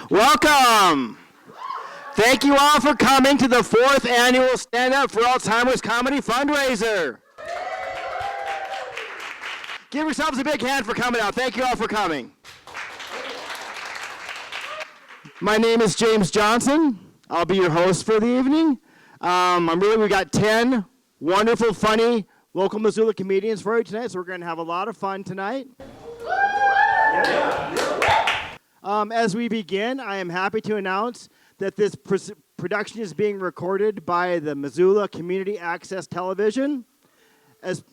Welcome. Thank you all for coming to the 4th annual Stand Up for Alzheimer's Comedy Fundraiser. Give yourselves a big hand for coming out. Thank you all for coming. My name is James Johnson. I'll be your host for the evening. We got 10 wonderful, funny, local Missoula comedians for you tonight, so we're going to have a lot of fun tonight. As we begin, I am happy to announce that this production is being recorded by the Missoula Community Access Television as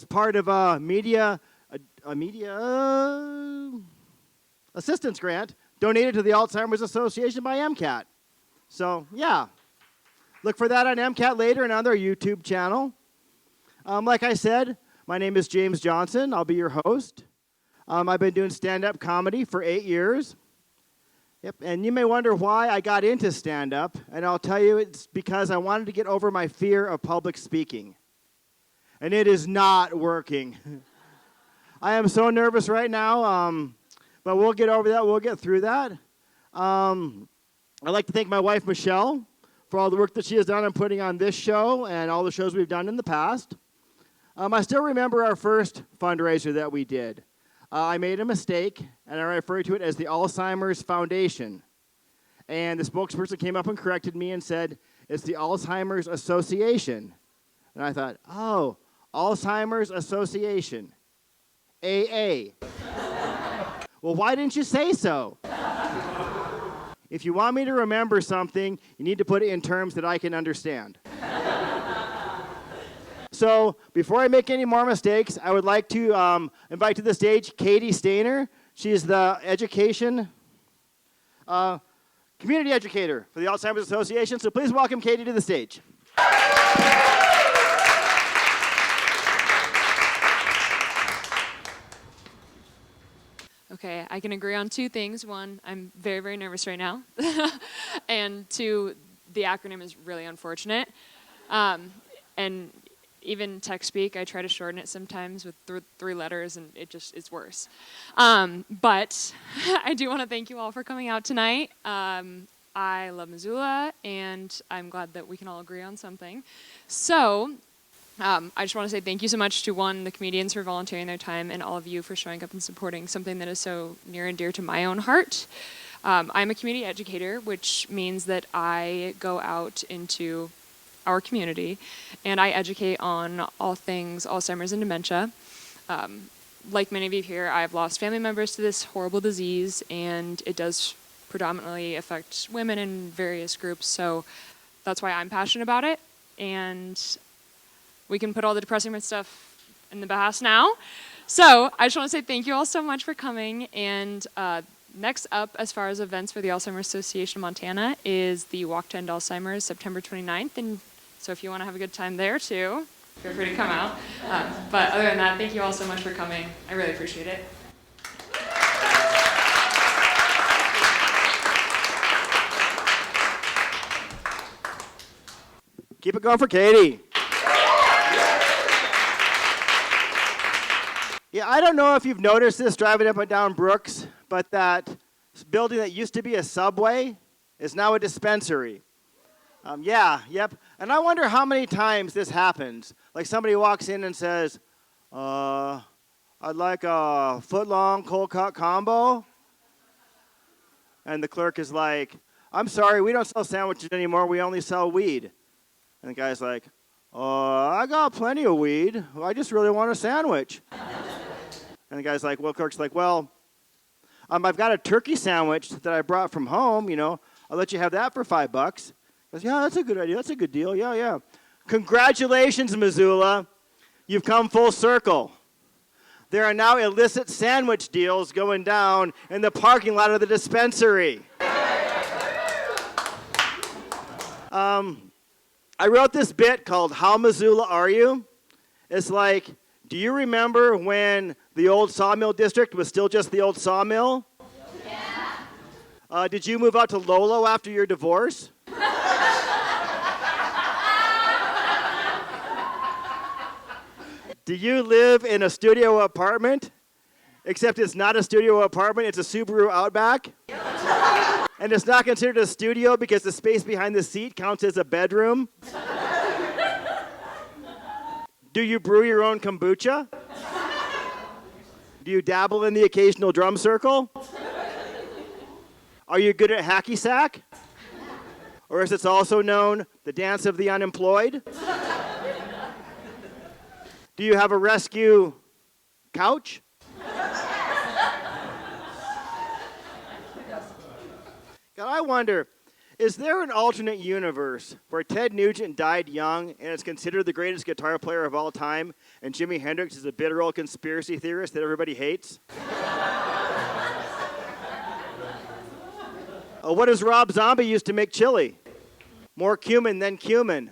part of a media assistance grant donated to the Alzheimer's Association by MCAT. So, yeah. Look for that on MCAT later and on their YouTube channel. Like I said, my name is James Johnson. I'll be your host. I've been doing stand-up comedy for 8 years. Yep, and you may wonder why I got into stand-up, and I'll tell you it's because I wanted to get over my fear of public speaking. And it is not working. I am so nervous right now, but we'll get over that. We'll get through that. I'd like to thank my wife, Michelle, for all the work that she has done on putting on this show and all the shows we've done in the past. I still remember our first fundraiser that we did. I made a mistake, and I referred to it as the Alzheimer's Foundation. And the spokesperson came up and corrected me and said, it's the Alzheimer's Association. And I thought, oh, Alzheimer's Association, AA. Well, why didn't you say so? If you want me to remember something, you need to put it in terms that I can understand. So, before I make any more mistakes, I would like to invite to the stage Katie Stainer. She's the community educator for the Alzheimer's Association. So please welcome Katie to the stage. Okay, I can agree on 2 things. 1, I'm very, very nervous right now. And 2, the acronym is really unfortunate. And even text speak, I try to shorten it sometimes with 3 letters, and it's worse. But I do want to thank you all for coming out tonight. I love Missoula, and I'm glad that we can all agree on something. So, I just want to say thank you so much to, 1, the comedians for volunteering their time, and all of you for showing up and supporting something that is so near and dear to my own heart. I'm a community educator, which means that I go out into our community, and I educate on all things Alzheimer's and dementia. Like many of you here, I've lost family members to this horrible disease, and it does predominantly affect women in various groups, so that's why I'm passionate about it, and we can put all the depressing stuff in the past now. So I just want to say thank you all so much for coming, and next up, as far as events for the Alzheimer's Association of Montana, is the Walk to End Alzheimer's, September 29th, and so if you want to have a good time there too, feel free to come out. But other than that, thank you all so much for coming. I really appreciate it. Keep it going for Katie. Yeah, I don't know if you've noticed this driving up and down Brooks, but that building that used to be a Subway is now a dispensary. Yep. And I wonder how many times this happens. Like somebody walks in and says, I'd like a foot-long cold cut combo. And the clerk is like, I'm sorry, we don't sell sandwiches anymore, we only sell weed. And the guy's like, I got plenty of weed, I just really want a sandwich. And the guy's like, clerk's like, I've got a turkey sandwich that I brought from home, I'll let you have that for $5. He goes, yeah, that's a good idea. That's a good deal. Yeah. Congratulations, Missoula. You've come full circle. There are now illicit sandwich deals going down in the parking lot of the dispensary. I wrote this bit called How Missoula Are You? It's like, do you remember when the old sawmill district was still just the old sawmill? Yeah. Did you move out to Lolo after your divorce? Do you live in a studio apartment? Except it's not a studio apartment, it's a Subaru Outback? And it's not considered a studio because the space behind the seat counts as a bedroom. Do you brew your own kombucha? Do you dabble in the occasional drum circle? Are you good at hacky sack? Or as it's also known, the dance of the unemployed? Do you have a rescue couch? God, I wonder, is there an alternate universe where Ted Nugent died young and is considered the greatest guitar player of all time, and Jimi Hendrix is a bitter old conspiracy theorist that everybody hates? What does Rob Zombie use to make chili? More cumin than cumin.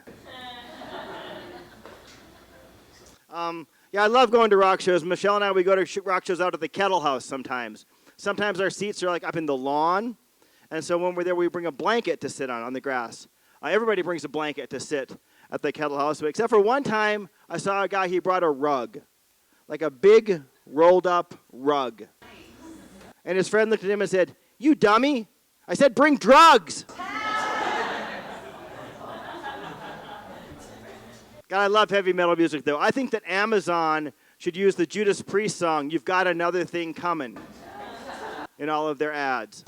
Yeah, I love going to rock shows. Michelle and I, we go to rock shows out at the Kettle House sometimes. Sometimes our seats are like up in the lawn. And so when we're there, we bring a blanket to sit on the grass. Everybody brings a blanket to sit at the Kettle House. Except for one time, I saw a guy, he brought a rug. Like a big, rolled-up rug. And his friend looked at him and said, "You dummy." I said, "Bring drugs." God, I love heavy metal music, though. I think that Amazon should use the Judas Priest song, "You've Got Another Thing Coming," in all of their ads.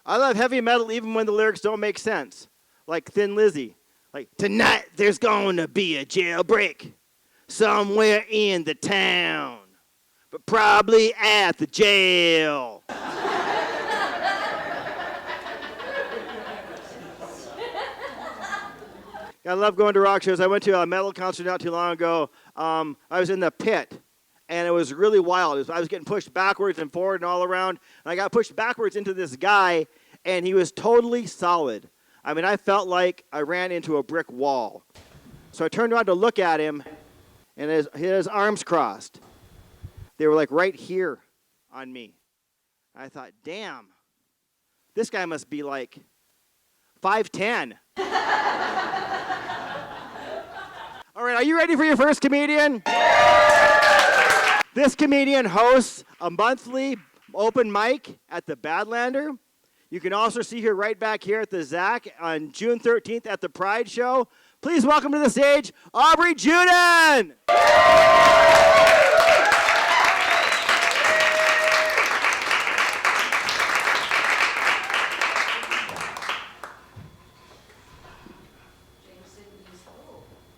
I love heavy metal even when the lyrics don't make sense. Like Thin Lizzy. Like, "Tonight there's gonna be a jailbreak somewhere in the town, but probably at the jail." I love going to rock shows. I went to a metal concert not too long ago. I was in the pit, and it was really wild. I was getting pushed backwards and forward and all around, and I got pushed backwards into this guy, and he was totally solid. I mean, I felt like I ran into a brick wall. So I turned around to look at him, and his arms crossed. They were like right here on me. I thought, damn, this guy must be like 5'10". All right, are you ready for your first comedian? This comedian hosts a monthly open mic at the Badlander. You can also see her right back here at the ZAC on June 13th at the Pride Show. Please welcome to the stage, Aubrey Juden!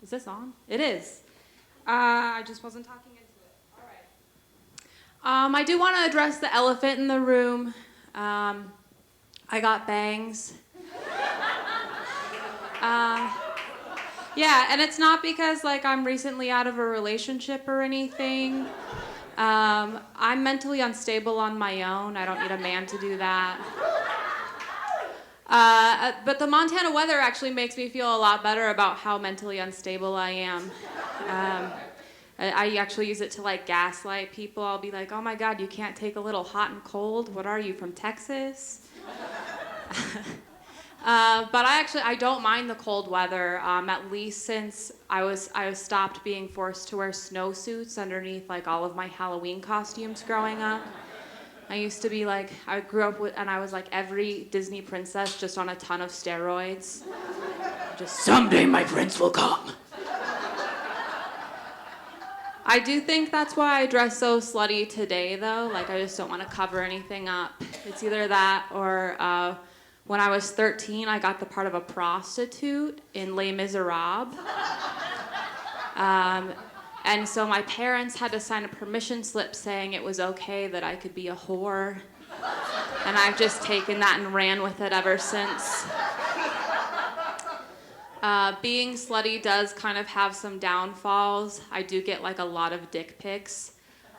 Is this on? It is. I just wasn't talking into it. All right. I do want to address the elephant in the room. I got bangs. Yeah, and it's not because like I'm recently out of a relationship or anything. I'm mentally unstable on my own. I don't need a man to do that. But the Montana weather actually makes me feel a lot better about how mentally unstable I am. I actually use it to like gaslight people. I'll be like, "Oh my God, you can't take a little hot and cold? What are you, from Texas?" But I don't mind the cold weather. At least since I stopped being forced to wear snowsuits underneath like all of my Halloween costumes growing up. I used to be like, I grew up with, and I was like every Disney princess just on a ton of steroids. Just, someday my prince will come. I do think that's why I dress so slutty today, though. Like, I just don't want to cover anything up. It's either that or when I was 13, I got the part of a prostitute in Les Miserables. And so my parents had to sign a permission slip saying it was okay that I could be a whore. And I've just taken that and ran with it ever since. Being slutty does kind of have some downfalls. I do get like a lot of dick pics.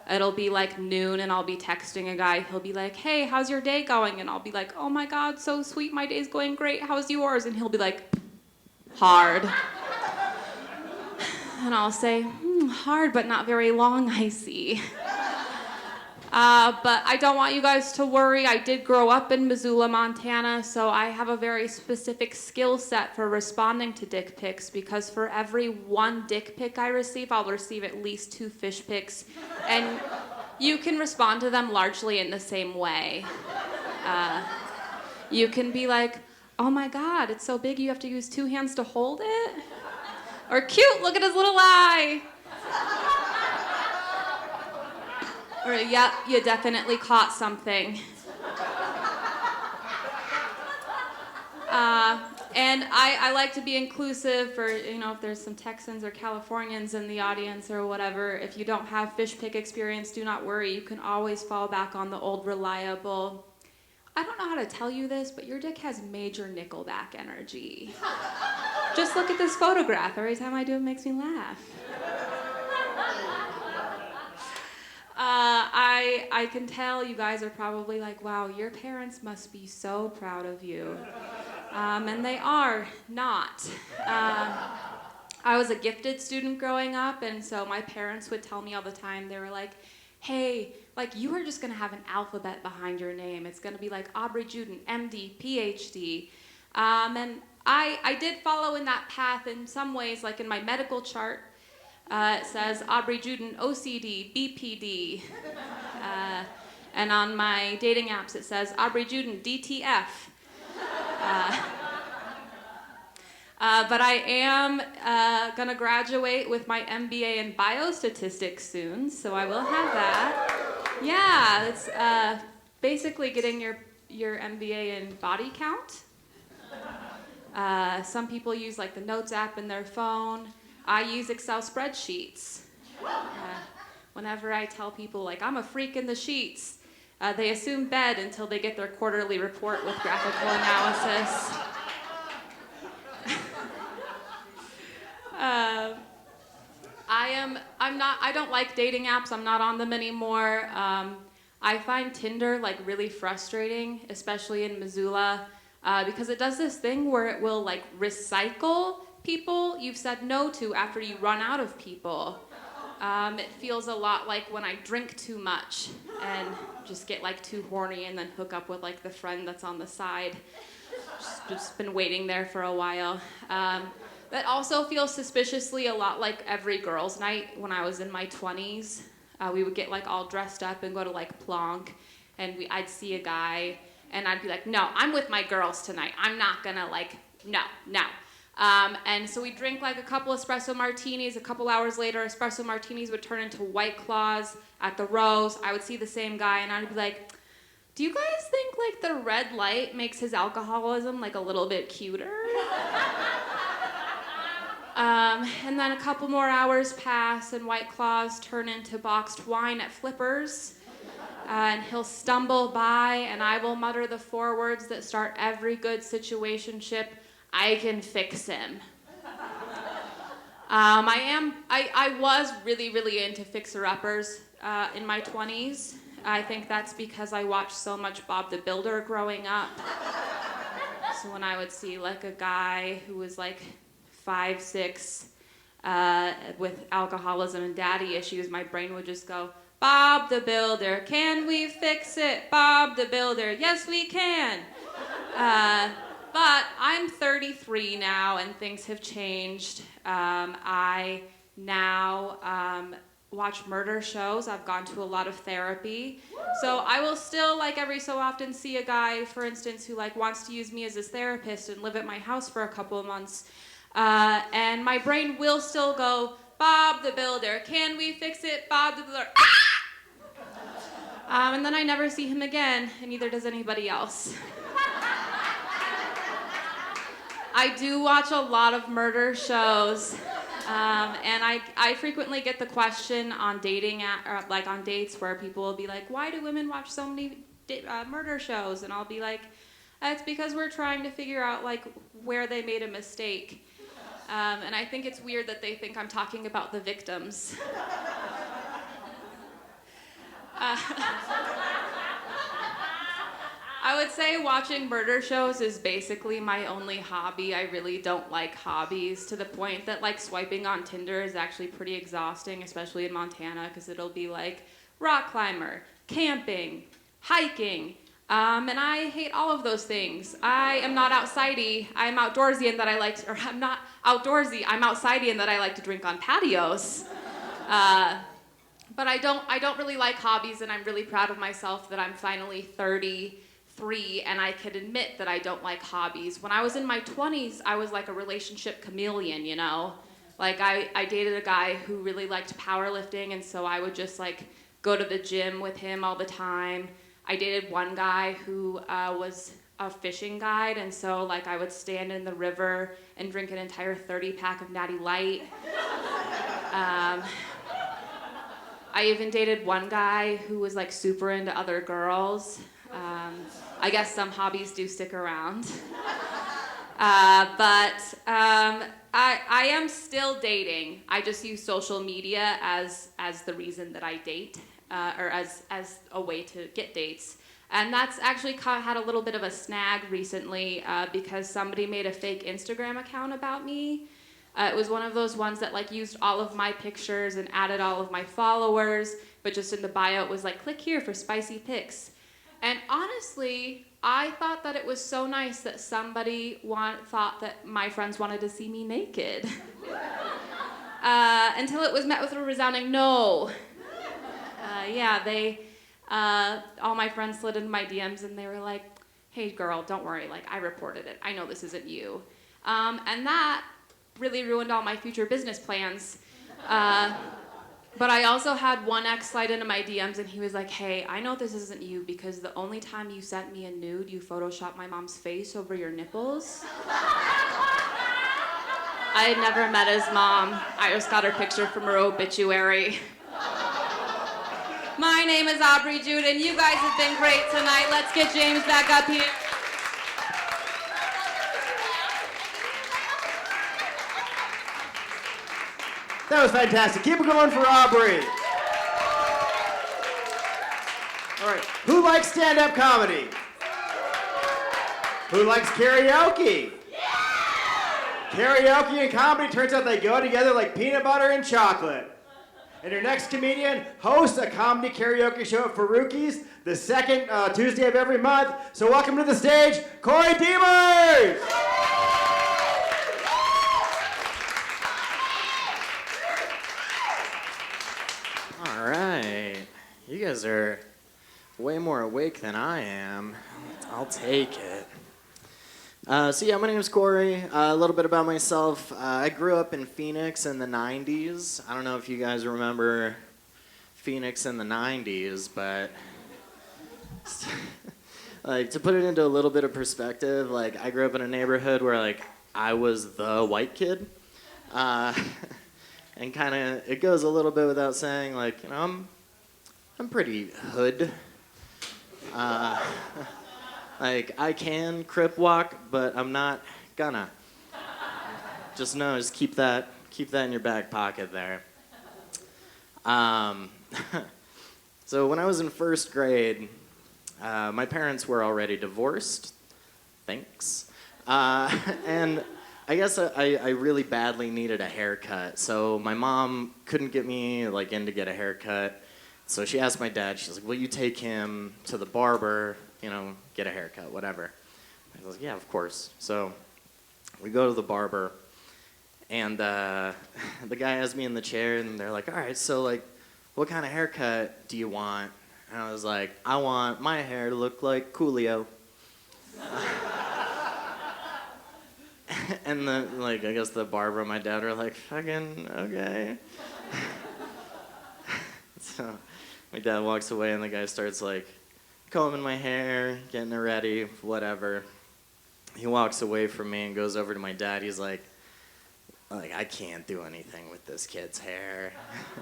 It'll be like noon and I'll be texting a guy. He'll be like, "Hey, how's your day going?" And I'll be like, "Oh my God, so sweet. My day's going great. How's yours?" And he'll be like, "Hard." And I'll say, "Hard, but not very long, I see." But I don't want you guys to worry. I did grow up in Missoula, Montana, so I have a very specific skill set for responding to dick pics, because for every one dick pic I receive, I'll receive at least 2 fish pics. And you can respond to them largely in the same way. You can be like, oh my God, it's so big you have to use 2 hands to hold it. Or cute, look at his little eye. Or yep, you definitely caught something. And I like to be inclusive for, if there's some Texans or Californians in the audience or whatever. If you don't have fish pick experience, do not worry. You can always fall back on the old reliable. I don't know how to tell you this, but your dick has major Nickelback energy. Just look at this photograph. Every time I do it makes me laugh. I can tell you guys are probably like, wow, your parents must be so proud of you. And they are not. I was a gifted student growing up, and so my parents would tell me all the time, they were like, hey, like you are just gonna have an alphabet behind your name. It's gonna be like Aubrey Juden, MD, PhD. And I did follow in that path in some ways, like in my medical chart, it says Aubrey Juden, OCD, BPD. And on my dating apps, it says Aubrey Juden, DTF. But I am gonna graduate with my MBA in biostatistics soon, so I will have that. Yeah, it's basically getting your MBA in body count. Some people use like the Notes app in their phone. I use Excel spreadsheets. Whenever I tell people like I'm a freak in the sheets, they assume bed until they get their quarterly report with graphical analysis. I don't like dating apps. I'm not on them anymore. I find Tinder like really frustrating, especially in Missoula, because it does this thing where it will like recycle people you've said no to after you run out of people. It feels a lot like when I drink too much and just get like too horny and then hook up with like the friend that's on the side. Just been waiting there for a while. That also feels suspiciously a lot like every girls' night when I was in my 20s. We would get like all dressed up and go to like Plonk, and I'd see a guy, and I'd be like, no, I'm with my girls tonight. I'm not gonna like, no. And so we'd drink like a couple espresso martinis. A couple hours later, espresso martinis would turn into White Claws at the Rose. I would see the same guy, and I'd be like, do you guys think like the red light makes his alcoholism like a little bit cuter? And then a couple more hours pass and White Claws turn into boxed wine at Flippers. And he'll stumble by and I will mutter the 4 words that start every good situationship: I can fix him. I was really into fixer-uppers in my 20s. I think that's because I watched so much Bob the Builder growing up. So when I would see like a guy who was like 5'6", with alcoholism and daddy issues, my brain would just go, Bob the Builder, can we fix it? Bob the Builder, yes we can. But I'm 33 now and things have changed. I now watch murder shows. I've gone to a lot of therapy. So I will still like every so often see a guy, for instance, who like wants to use me as his therapist and live at my house for a couple of months. And my brain will still go, Bob the Builder, can we fix it? Bob the Builder, ah! And then I never see him again, and neither does anybody else. I do watch a lot of murder shows, and I frequently get the question on dating, like on dates, where people will be like, why do women watch so many murder shows? And I'll be like, it's because we're trying to figure out like where they made a mistake. And I think it's weird that they think I'm talking about the victims. I would say watching murder shows is basically my only hobby. I really don't like hobbies, to the point that like swiping on Tinder is actually pretty exhausting, especially in Montana, because it'll be like rock climber, camping, hiking, and I hate all of those things. I am not outsidey. I'm outdoorsy in that I like to, or I'm not outdoorsy. I'm outsidey in that I like to drink on patios. But I don't really like hobbies, and I'm really proud of myself that I'm finally 33 free and I could admit that I don't like hobbies. When I was in my 20s, I was like a relationship chameleon, you know? Like I dated a guy who really liked powerlifting, and so I would just like go to the gym with him all the time. I dated one guy who was a fishing guide, and so like I would stand in the river and drink an entire 30-pack of Natty Light. I even dated one guy who was like super into other girls. I guess some hobbies do stick around. But I am still dating. I just use social media as the reason that I date, or as a way to get dates. And that's actually had a little bit of a snag recently because somebody made a fake Instagram account about me. It was one of those ones that like used all of my pictures and added all of my followers, but just in the bio it was like, click here for spicy pics. And honestly, I thought that it was so nice that somebody thought that my friends wanted to see me naked. Until it was met with a resounding no. All my friends slid into my DMs and they were like, hey girl, don't worry, like I reported it. I know this isn't you. And that really ruined all my future business plans. But I also had one ex slide into my DMs and he was like, hey, I know this isn't you because the only time you sent me a nude, you photoshopped my mom's face over your nipples. I had never met his mom. I just got her picture from her obituary. My name is Aubrey Jude and you guys have been great tonight. Let's get James back up here. That was fantastic. Keep it going for Aubrey. All right. Who likes stand-up comedy? Who likes karaoke? Karaoke and comedy, turns out they go together like peanut butter and chocolate. And your next comedian hosts a comedy karaoke show for rookies the second Tuesday of every month. So welcome to the stage, Corey Demers! All right. You guys are way more awake than I am. I'll take it. My name is Corey. A little bit about myself. I grew up in Phoenix in the 90s. I don't know if you guys remember Phoenix in the 90s, but like to put it into a little bit of perspective, like I grew up in a neighborhood where like I was the white kid. And kind of, it goes a little bit without saying, like, you know, I'm pretty hood. Like, I can crip walk, but I'm not gonna. Just keep that in your back pocket there. So when I was in first grade, my parents were already divorced. Thanks. And I guess I really badly needed a haircut, so my mom couldn't get me like in to get a haircut. So she asked my dad. She's like, "Will you take him to the barber? You know, get a haircut, whatever." I was like, "Yeah, of course." So we go to the barber, and the guy has me in the chair, and they're like, "All right, so like, what kind of haircut do you want?" And I was like, "I want my hair to look like Coolio." And I guess the barber and my dad were like, fucking, okay. So my dad walks away and the guy starts like combing my hair, getting it ready, whatever. He walks away from me and goes over to my dad. He's like, I can't do anything with this kid's hair.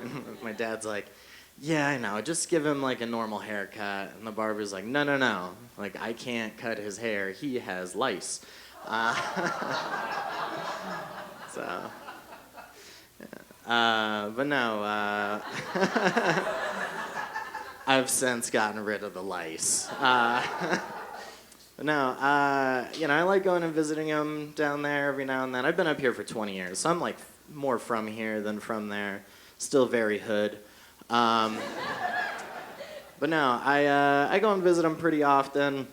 And my dad's like, yeah, I know, just give him like a normal haircut. And the barber's like, no, like I can't cut his hair. He has lice. But no, I've since gotten rid of the lice. I like going and visiting him down there every now and then. I've been up here for 20 years, so I'm like more from here than from there. Still very hood. But no, I go and visit them pretty often.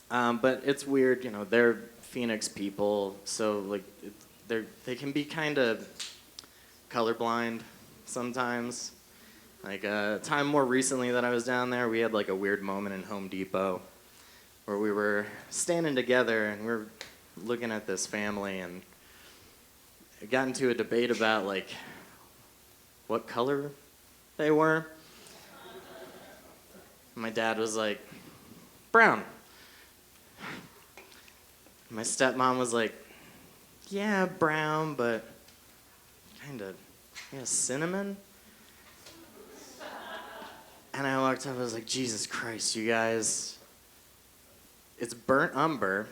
But it's weird, you know, they're Phoenix people, so like they can be kind of colorblind sometimes. Like a time more recently that I was down there, we had like a weird moment in Home Depot where we were standing together and we're looking at this family, and it got into a debate about like what color they were. My dad was like, brown. My stepmom was like, yeah, brown, but kind of, yeah, cinnamon. And I walked up, I was like, Jesus Christ, you guys, it's burnt umber.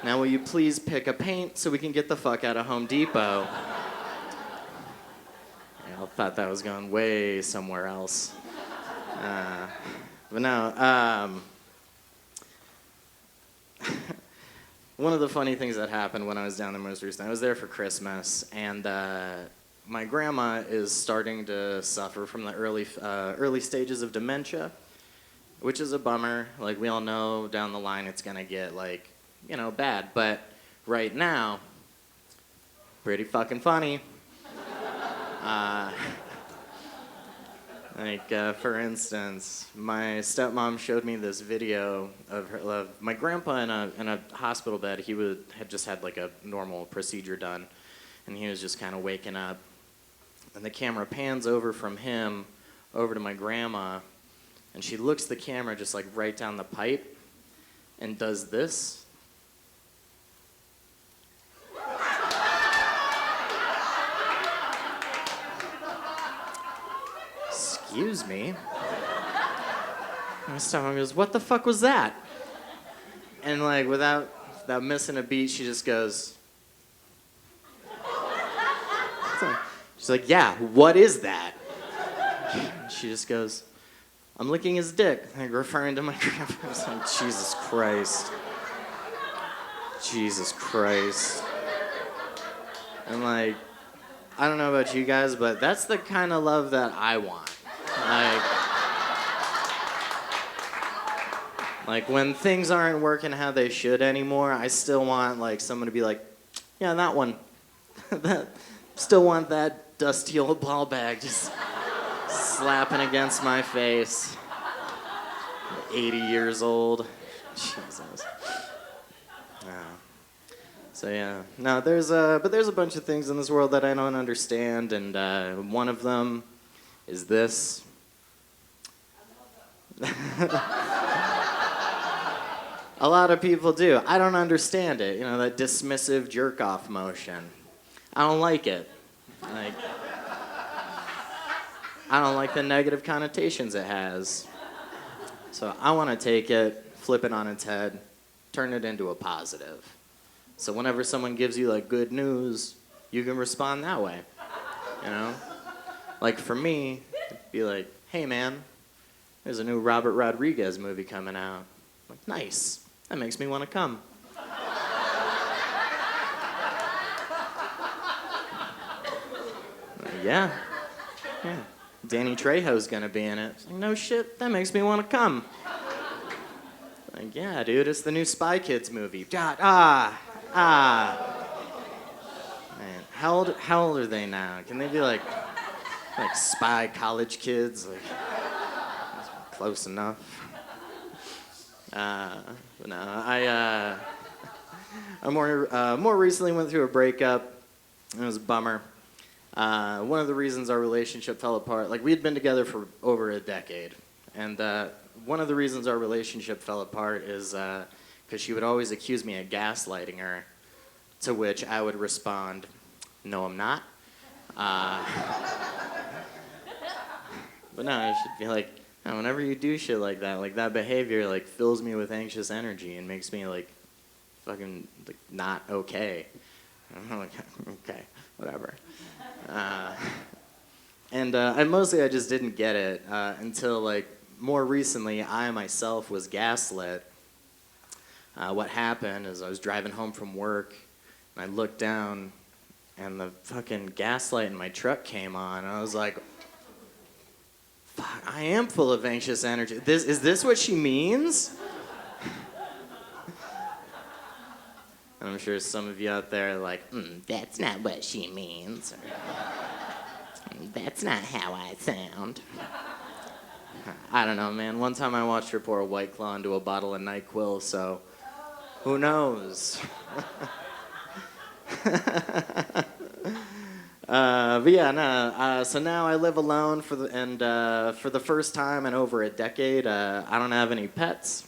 Now will you please pick a paint so we can get the fuck out of Home Depot? Yeah, I thought that was going way somewhere else. But no, one of the funny things that happened when I was down there most recently, I was there for Christmas, and my grandma is starting to suffer from the early stages of dementia, which is a bummer. Like, we all know down the line it's gonna get, like, you know, bad. But right now, pretty fucking funny. For instance, my stepmom showed me this video of my grandpa in a hospital bed. He had just had like a normal procedure done, and he was just kind of waking up. And the camera pans over from him over to my grandma, and she looks the camera just like right down the pipe and does this. Excuse me. My stepmom goes, what the fuck was that? And like without missing a beat, she just goes. She's like, yeah, what is that? She just goes, I'm licking his dick, like referring to my grandpa. I was like, Jesus Christ. Jesus Christ. And like, I don't know about you guys, but that's the kind of love that I want. Like when things aren't working how they should anymore, I still want like someone to be like, yeah, that one. Still want that dusty old ball bag just slapping against my face. 80 years old. Jesus. So yeah, no, there's a bunch of things in this world that I don't understand, and one of them is this. A lot of people do. I don't understand it. You know, that dismissive jerk-off motion. I don't like it. Like, I don't like the negative connotations it has. So I want to take it, flip it on its head, turn it into a positive. So whenever someone gives you like good news, you can respond that way. You know? Like for me, it'd be like, hey man, there's a new Robert Rodriguez movie coming out. I'm like, nice. That makes me want to come. Yeah. Danny Trejo's gonna be in it. It's like, no shit, that makes me want to come. Like, yeah, dude, it's the new Spy Kids movie. Man, how old are they now? Can they be like spy college kids? Like, close enough. But no, I more recently went through a breakup. It was a bummer. One of the reasons our relationship fell apart, like we had been together for over a decade, and one of the reasons our relationship fell apart is because she would always accuse me of gaslighting her, to which I would respond, no, I'm not. But no, I should be like, no, whenever you do shit like that behavior like fills me with anxious energy and makes me like fucking like, not okay. I'm like, okay, whatever. And I just didn't get it until like more recently I myself was gaslit. What happened is I was driving home from work and I looked down and the fucking gaslight in my truck came on and I was like, fuck, I am full of anxious energy. Is this what she means? And I'm sure some of you out there are like, that's not what she means. Or, that's not how I sound. I don't know, man. One time I watched her pour a White Claw into a bottle of NyQuil, so who knows? But yeah, no. So now I live alone for the first time in over a decade. I don't have any pets,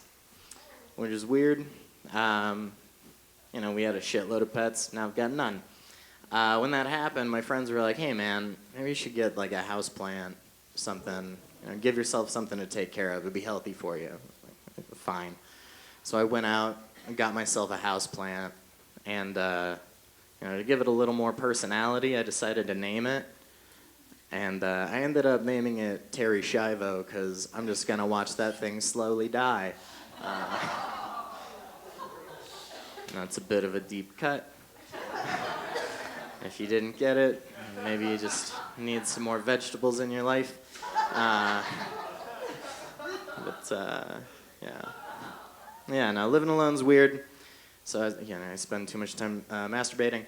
which is weird. We had a shitload of pets. Now I've got none. When that happened, my friends were like, "Hey, man, maybe you should get like a house plant, something. Give yourself something to take care of. It'd be healthy for you." Like, fine. So I went out and got myself a house plant, and to give it a little more personality, I decided to name it. And I ended up naming it Terry Schiavo because I'm just going to watch that thing slowly die. That's a bit of a deep cut. If you didn't get it, maybe you just need some more vegetables in your life. Yeah, no, living alone's weird. So, I spend too much time masturbating.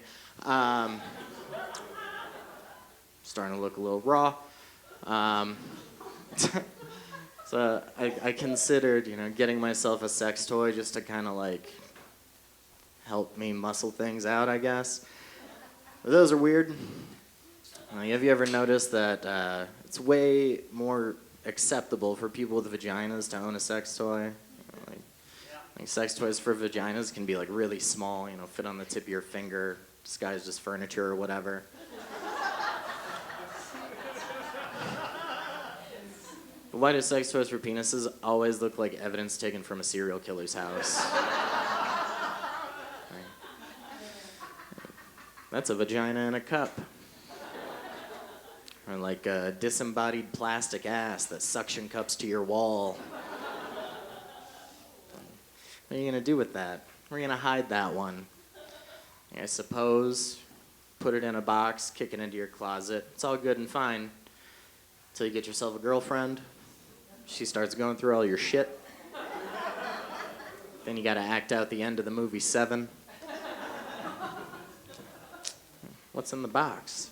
Starting to look a little raw. So I considered, getting myself a sex toy just to kind of like help me muscle things out, I guess. But those are weird. Have you ever noticed that it's way more acceptable for people with vaginas to own a sex toy? Like sex toys for vaginas can be like really small, fit on the tip of your finger, disguised as furniture or whatever. But why do sex toys for penises always look like evidence taken from a serial killer's house? That's a vagina in a cup. Or like a disembodied plastic ass that suction cups to your wall. What are you going to do with that? Where are you going to hide that one? I suppose put it in a box, kick it into your closet. It's all good and fine until you get yourself a girlfriend. She starts going through all your shit. Then you got to act out the end of the movie 7. What's in the box?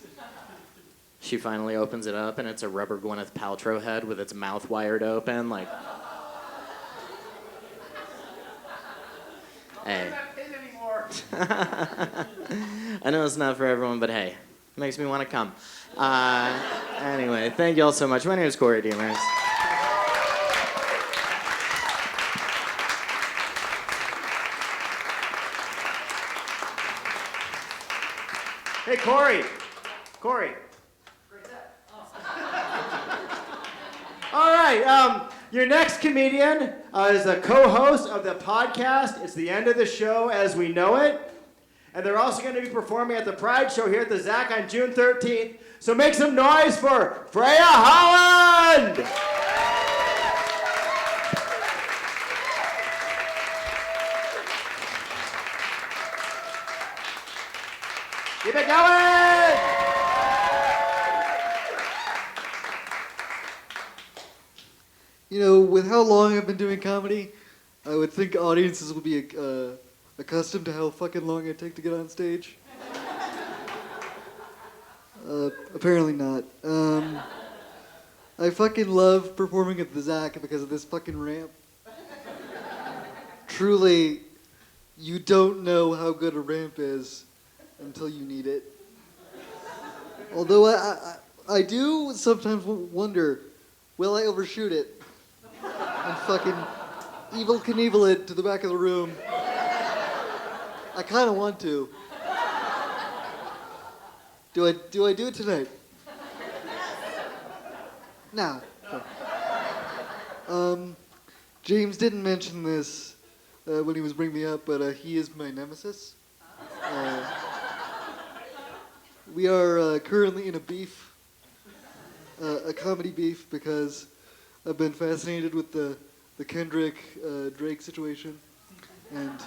She finally opens it up, and it's a rubber Gwyneth Paltrow head with its mouth wired open, like... Hey. I know it's not for everyone, but hey, it makes me want to come. Anyway, thank you all so much. My name is Corey Demers. Hey, Corey. All right. Your next comedian is a co-host of the podcast. It's the end of the show as we know it. And they're also going to be performing at the Pride Show here at the ZAC on June 13th. So make some noise for Freya Holland! Keep it going! With how long I've been doing comedy, I would think audiences will be accustomed to how fucking long I take to get on stage. Apparently not. I fucking love performing at the ZAC because of this fucking ramp. Truly, you don't know how good a ramp is until you need it. Although I do sometimes wonder, will I overshoot it? And fucking Evel Knievel it to the back of the room. I kind of want to. Do I do it tonight? Nah. James didn't mention this when he was bringing me up, but he is my nemesis. We are currently in a beef, a comedy beef, because I've been fascinated with the Kendrick Drake situation, and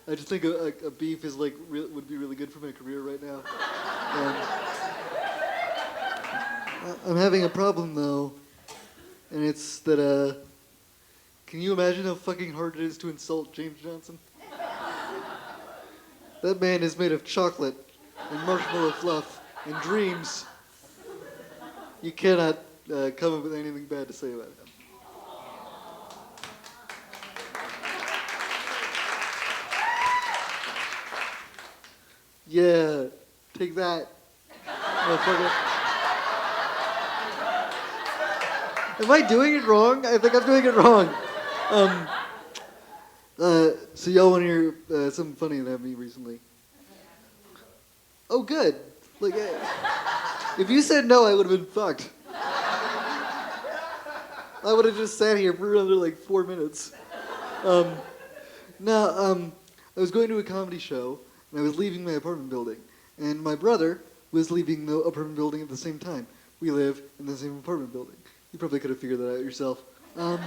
I just think a beef is would be really good for my career right now. I'm having a problem though, and it's that can you imagine how fucking hard it is to insult James Johnson? That man is made of chocolate and marshmallow fluff and dreams. You cannot come up with anything bad to say about him. Yeah, take that, motherfucker. Am I doing it wrong? I think I'm doing it wrong. So y'all want to hear something funny that happened to me recently? Oh, good. Like, if you said no, I would have been fucked. I would have just sat here for another like 4 minutes. I was going to a comedy show, and I was leaving my apartment building, and my brother was leaving the apartment building at the same time. We live in the same apartment building. You probably could have figured that out yourself. And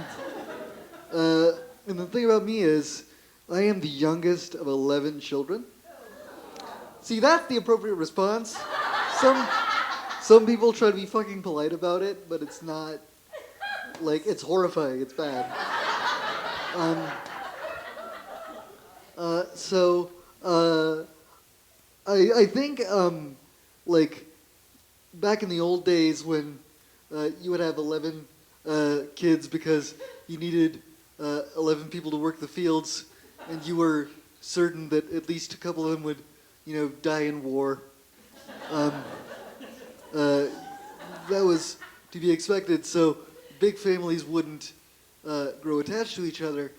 the thing about me is, I am the youngest of 11 children. See, that's the appropriate response. Some people try to be fucking polite about it, but it's not, like, it's horrifying, it's bad. I think, like, back in the old days when you would have 11 kids because you needed 11 people to work the fields, and you were certain that at least a couple of them would, die in war. That was to be expected, so big families wouldn't grow attached to each other.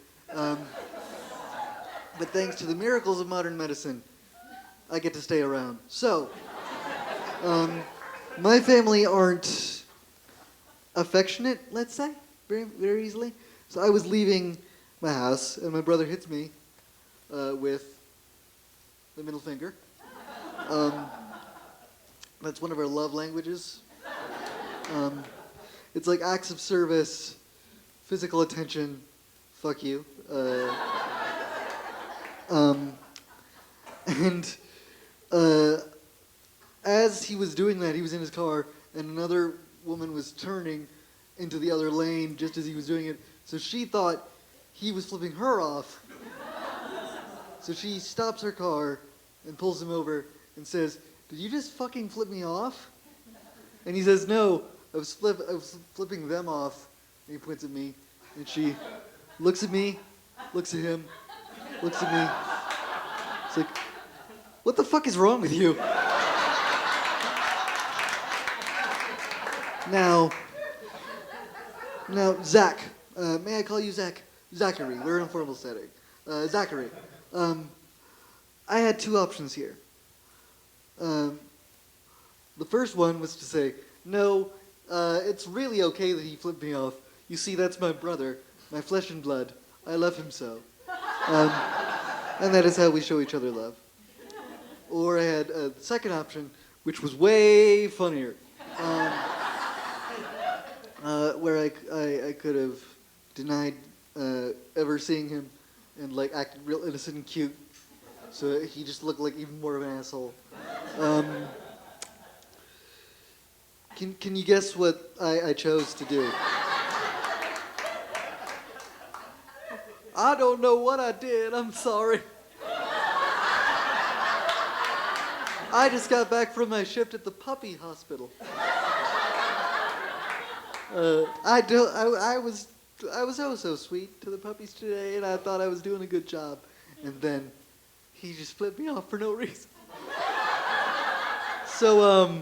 But thanks to the miracles of modern medicine, I get to stay around. So, my family aren't affectionate, let's say, very, very easily. So I was leaving my house, and my brother hits me with the middle finger. That's one of our love languages. It's like acts of service, physical attention, fuck you. As he was doing that, he was in his car, and another woman was turning into the other lane just as he was doing it. So she thought he was flipping her off. So she stops her car and pulls him over and says, "Did you just fucking flip me off?" And he says, "No, I was flipping them off." And he points at me, and she looks at me, looks at him, looks at me. It's like, what the fuck is wrong with you? Now, Zach. May I call you Zach? Zachary. We're in a formal setting. Zachary. I had two options here. The first one was to say, no, it's really okay that he flipped me off. You see, that's my brother, my flesh and blood. I love him so. And that is how we show each other love. Or I had the second option, which was way funnier. Where I could have denied ever seeing him and like acted real innocent and cute. So he just looked like even more of an asshole. Can you guess what I chose to do? I don't know what I did. I'm sorry. I just got back from my shift at the puppy hospital. I was oh so sweet to the puppies today, and I thought I was doing a good job. And then he just flipped me off for no reason. So,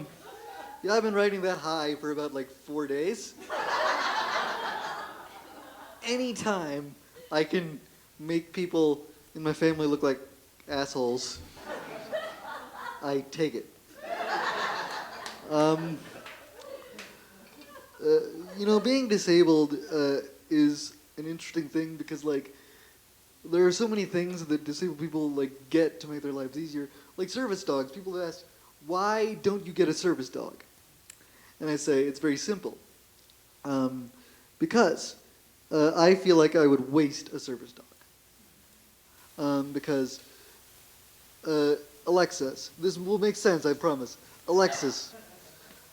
yeah, I've been riding that high for about like 4 days. Anytime I can make people in my family look like assholes, I take it. Being disabled is an interesting thing because, like, there are so many things that disabled people, like, get to make their lives easier. Like service dogs. People have asked, why don't you get a service dog? And I say, it's very simple. Because I feel like I would waste a service dog. Because Alexas, this will make sense, I promise. Alexas,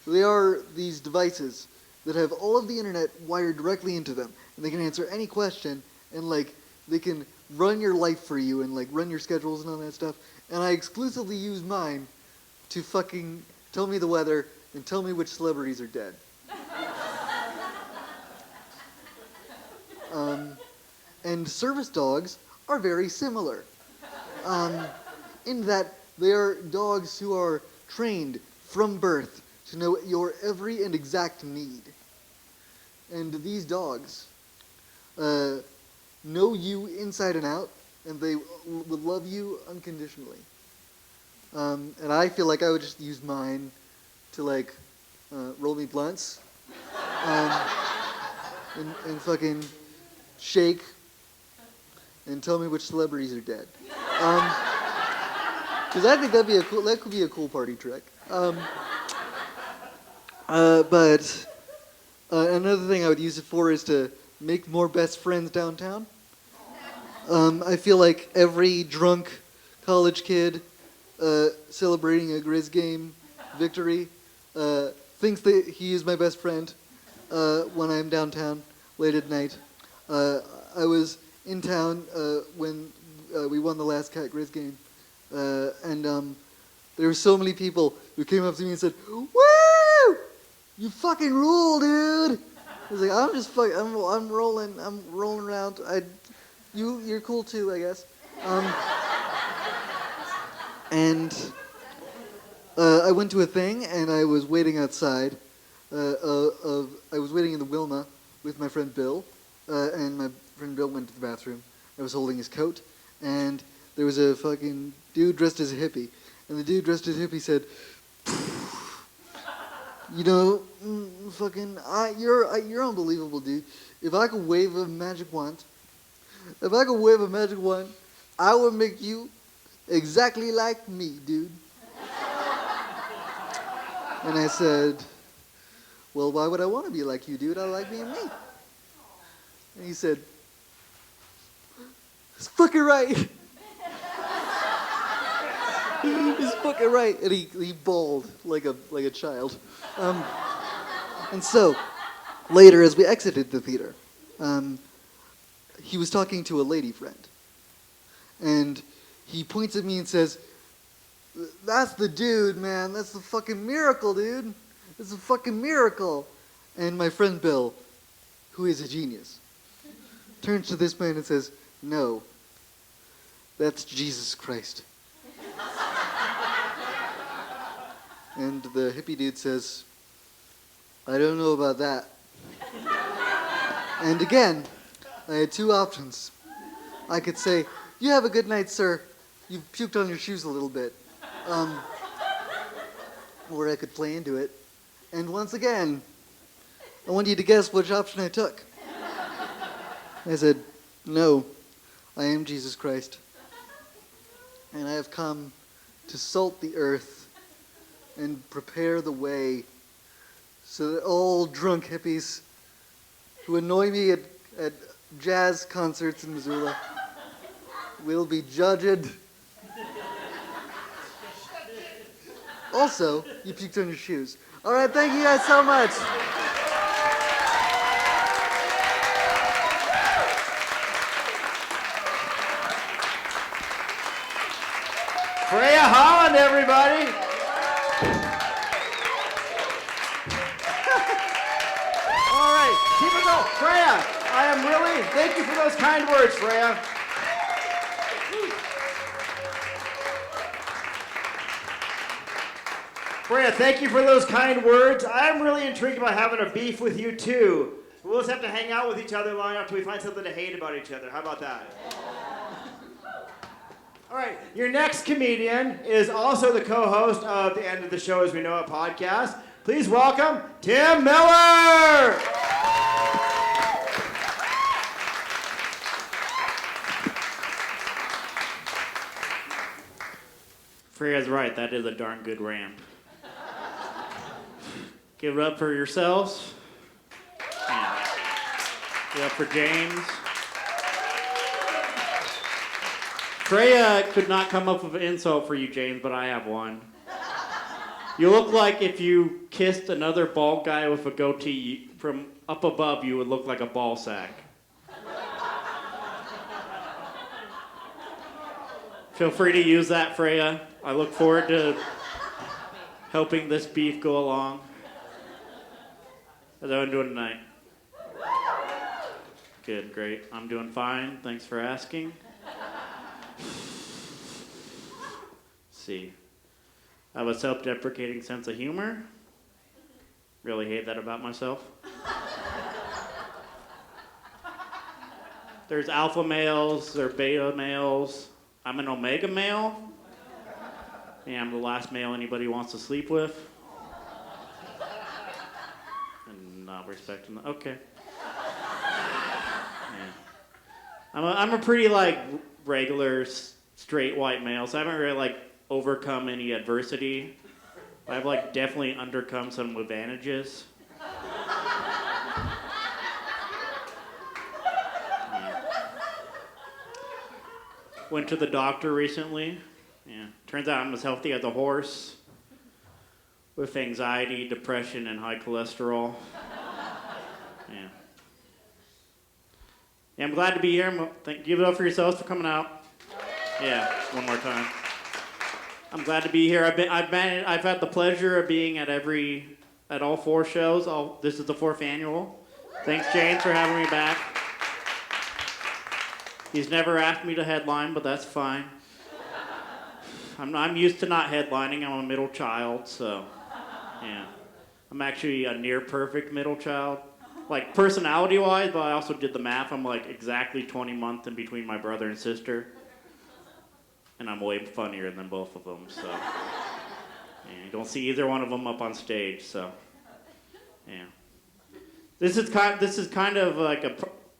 they are these devices that have all of the internet wired directly into them, and they can answer any question, and like they can run your life for you, and like run your schedules and all that stuff. And I exclusively use mine to fucking tell me the weather and tell me which celebrities are dead. And service dogs are very similar, in that They are dogs who are trained from birth to know your every and exact need. And these dogs know you inside and out, and they will love you unconditionally. And I feel like I would just use mine to like roll me blunts and fucking shake and tell me which celebrities are dead. Because I think that could be a cool party trick. But another thing I would use it for is to make more best friends downtown. I feel like every drunk college kid celebrating a Grizz game victory thinks that he is my best friend when I'm downtown late at night. I was in town when we won the last Cat Grizz game, and there were so many people who came up to me and said, "Woo! You fucking rule, dude!" I was like, I'm rolling around. You're cool too, I guess. And I went to a thing, and I was waiting outside. I was waiting in the Wilma with my friend Bill, and my friend Bill went to the bathroom. I was holding his coat, and there was a fucking dude dressed as a hippie, and the dude dressed as a hippie said, "You know, you're unbelievable, dude. If I could wave a magic wand, I would make you exactly like me, dude." And I said, "Well, why would I want to be like you, dude? I like being me." And he said, "It's fucking right." He's fucking right. And he bawled like a child. And so, later as we exited the theater, he was talking to a lady friend. And he points at me and says, "That's the dude, man. That's the fucking miracle, dude. It's a fucking miracle." And my friend Bill, who is a genius, turns to this man and says, "No, that's Jesus Christ." And the hippie dude says, "I don't know about that." And again, I had two options. I could say, "You have a good night, sir. You've puked on your shoes a little bit." Or I could play into it. And once again, I want you to guess which option I took. I said, "No, I am Jesus Christ. And I have come to salt the earth and prepare the way so that all drunk hippies who annoy me at jazz concerts in Missoula will be judged." Also, you puked on your shoes. All right, thank you guys so much. Freya Holland, everybody. All right, keep it going. Freya, thank you for those kind words, Freya. Freya, thank you for those kind words. I'm really intrigued about having a beef with you, too. We'll just have to hang out with each other long enough till we find something to hate about each other. How about that? All right, your next comedian is also the co-host of the End of the Show As We Know It podcast. Please welcome Tim Miller! Freya's right, that is a darn good ramp. Give it up for yourselves. And give it up for James. Freya could not come up with an insult for you, James, but I have one. You look like if you kissed another bald guy with a goatee, from up above you would look like a ball sack. Feel free to use that, Freya. I look forward to helping this beef go along. How's everyone doing tonight? Good, great. I'm doing fine. Thanks for asking. see. I have a self-deprecating sense of humor. Really hate that about myself. There's alpha males, there's beta males. I'm an omega male. Yeah, I'm the last male anybody wants to sleep with. And not respecting that. Okay. Yeah. I'm a pretty like regular straight white male, so I haven't really like overcome any adversity. I've like definitely undercome some advantages. Went to the doctor recently. Yeah. Turns out I'm as healthy as a horse with anxiety, depression, and high cholesterol. Yeah. Yeah, I'm glad to be here. Give it up for yourselves for coming out. Yeah, one more time. I'm glad to be here. I've had the pleasure of being at all 4 shows. This is the 4th annual. Thanks, James, for having me back. He's never asked me to headline, but that's fine. I'm used to not headlining. I'm a middle child, so yeah. I'm actually a near perfect middle child. Like personality-wise, but I also did the math. I'm like exactly 20 months in between my brother and sister. And I'm way funnier than both of them, so. Yeah, you don't see either one of them up on stage, so. Yeah. This is kind of like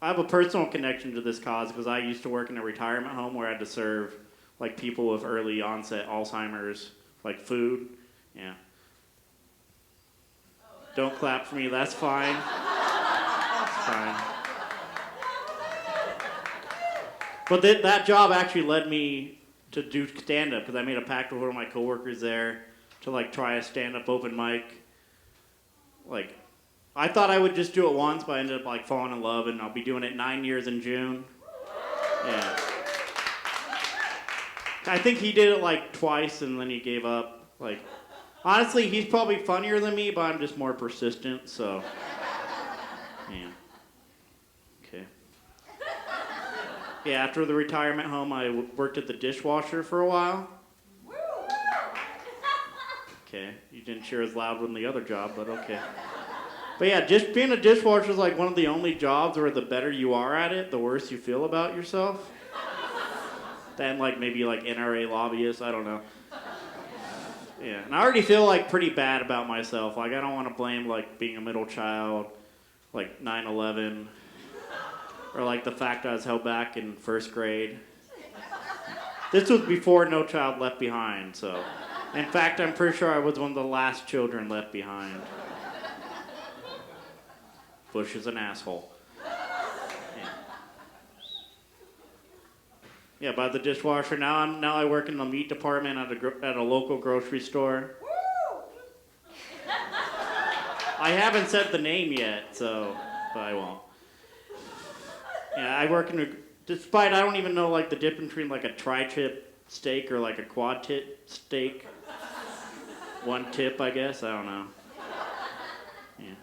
I have a personal connection to this cause because I used to work in a retirement home where I had to serve like people with early onset Alzheimer's, like food. Yeah. Don't clap for me, that's fine. That's fine. But that job actually led me to do stand-up because I made a pact with one of my coworkers there to like try a stand-up open mic. Like, I thought I would just do it once, but I ended up like falling in love, and I'll be doing it 9 years in June. Yeah. I think he did it like twice, and then he gave up. Like, honestly, he's probably funnier than me, but I'm just more persistent. So, yeah. Okay. Yeah. After the retirement home, I worked at the dishwasher for a while. Okay. You didn't cheer as loud when the other job, but okay. But yeah, just being a dishwasher is like one of the only jobs where the better you are at it, the worse you feel about yourself. Than like maybe like NRA lobbyist, I don't know. Yeah, and I already feel like pretty bad about myself. Like I don't want to blame like being a middle child, like 9/11, or like the fact I was held back in 1st grade. This was before No Child Left Behind, so. In fact, I'm pretty sure I was one of the last children left behind. Bush is an asshole. Yeah, by the dishwasher. Now I work in the meat department at a local grocery store. I haven't said the name yet, so but I won't. Yeah, I work despite I don't even know like the difference between like a tri-tip steak or like a quad tip steak. One tip, I guess. I don't know. Yeah.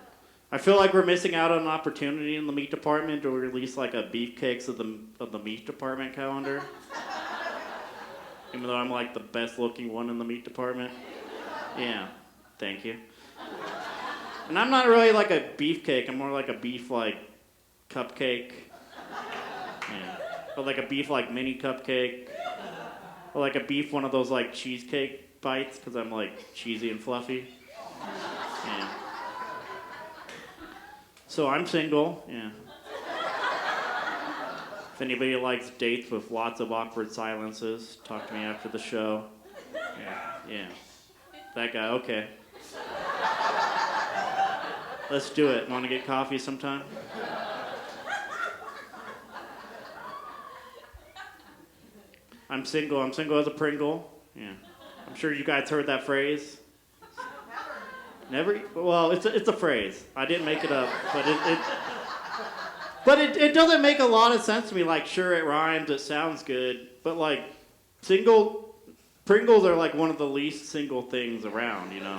I feel like we're missing out on an opportunity in the meat department to release like a beefcakes of the meat department calendar. Even though I'm like the best looking one in the meat department. Yeah, thank you. And I'm not really like a beefcake. I'm more like a beef like cupcake. Yeah. Or like a beef like mini cupcake. Or like a beef one of those like cheesecake bites because I'm like cheesy and fluffy. Yeah. So I'm single, yeah. If anybody likes dates with lots of awkward silences, talk to me after the show. Yeah. That guy, okay. Let's do it. Want to get coffee sometime? I'm single as a Pringle. Yeah. I'm sure you guys heard that phrase. Never? Well, it's a phrase. I didn't make it up, but it doesn't make a lot of sense to me. Like, sure, it rhymes, it sounds good, but like, Pringles are like one of the least single things around, you know?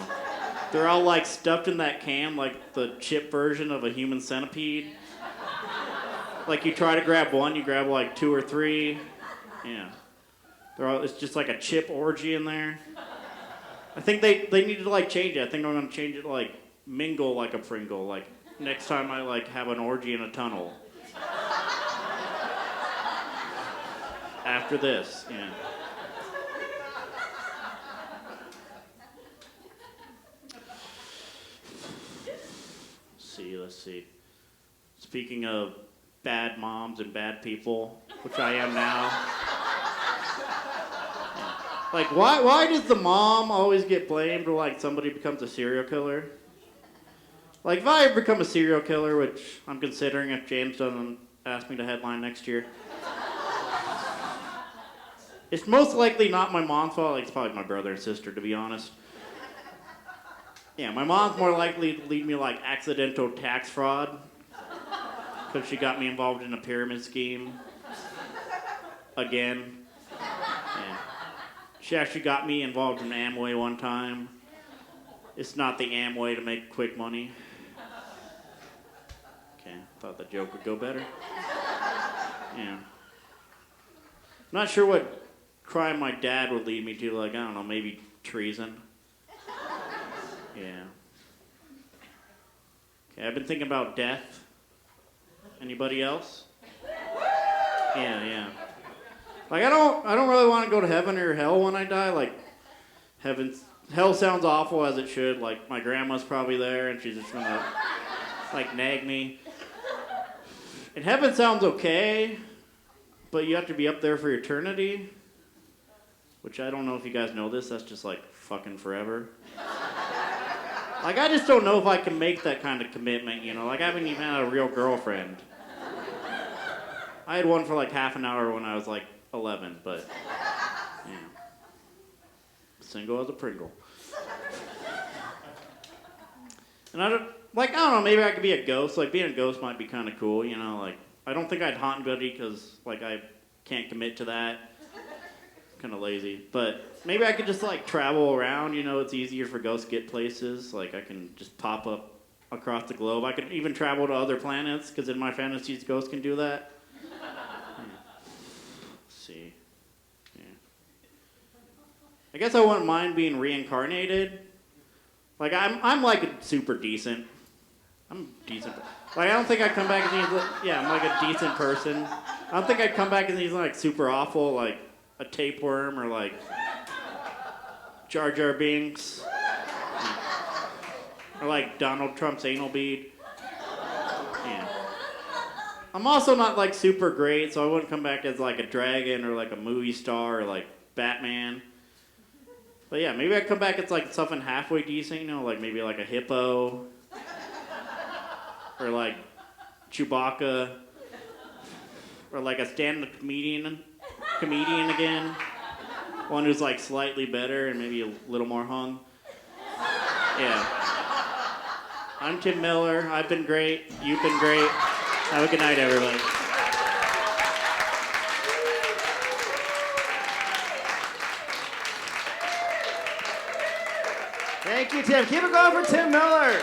They're all like stuffed in that can, like the chip version of a human centipede. Like you try to grab one, you grab like 2 or 3. Yeah. It's just like a chip orgy in there. I think they need to like change it. I think I'm gonna change it to like mingle like a Pringle. Like next time I like have an orgy in a tunnel. After this, yeah. Let's see. Speaking of bad moms and bad people, which I am now. Like, why does the mom always get blamed when, like, somebody becomes a serial killer? Like, if I ever become a serial killer, which I'm considering if James doesn't ask me to headline next year, it's most likely not my mom's fault. Like, it's probably my brother and sister, to be honest. Yeah, my mom's more likely to lead me, like, accidental tax fraud because she got me involved in a pyramid scheme. Again. Yeah. She actually got me involved in Amway one time. It's not the Amway to make quick money. Okay, thought the joke would go better. Yeah. Not sure what crime my dad would lead me to, like, I don't know, maybe treason. Yeah. Okay, I've been thinking about death. Anybody else? Yeah. Like I don't really want to go to heaven or hell when I die. Like hell sounds awful as it should. Like my grandma's probably there and she's just gonna like nag me. And heaven sounds okay, but you have to be up there for eternity. Which I don't know if you guys know this. That's just like fucking forever. Like, I just don't know if I can make that kind of commitment, you know? Like, I haven't even had a real girlfriend. I had one for, like, half an hour when I was, like, 11, but, yeah. Single as a Pringle. And I don't know, maybe I could be a ghost. Like, being a ghost might be kind of cool, you know? Like, I don't think I'd haunt anybody because, like, I can't commit to that. Kind of lazy, but maybe I could just like travel around, you know, it's easier for ghosts to get places, like I can just pop up across the globe. I could even travel to other planets, because in my fantasies ghosts can do that. Let's see. Yeah. I guess I wouldn't mind being reincarnated. Like I'm like super decent. I'm decent. Like I don't think I'd come back as I'm like a decent person. I don't think I'd come back as like super awful, like a tapeworm or like Jar Jar Binks or like Donald Trump's anal bead. Yeah. I'm also not like super great, so I wouldn't come back as like a dragon or like a movie star or like Batman. But yeah, maybe I'd come back as like something halfway decent, you know, like maybe like a hippo or like Chewbacca or like a stand-up comedian again. One who's like slightly better and maybe a little more hung. Yeah. I'm Tim Miller. I've been great. You've been great. Have a good night, everybody. Thank you, Tim. Keep it going for Tim Miller.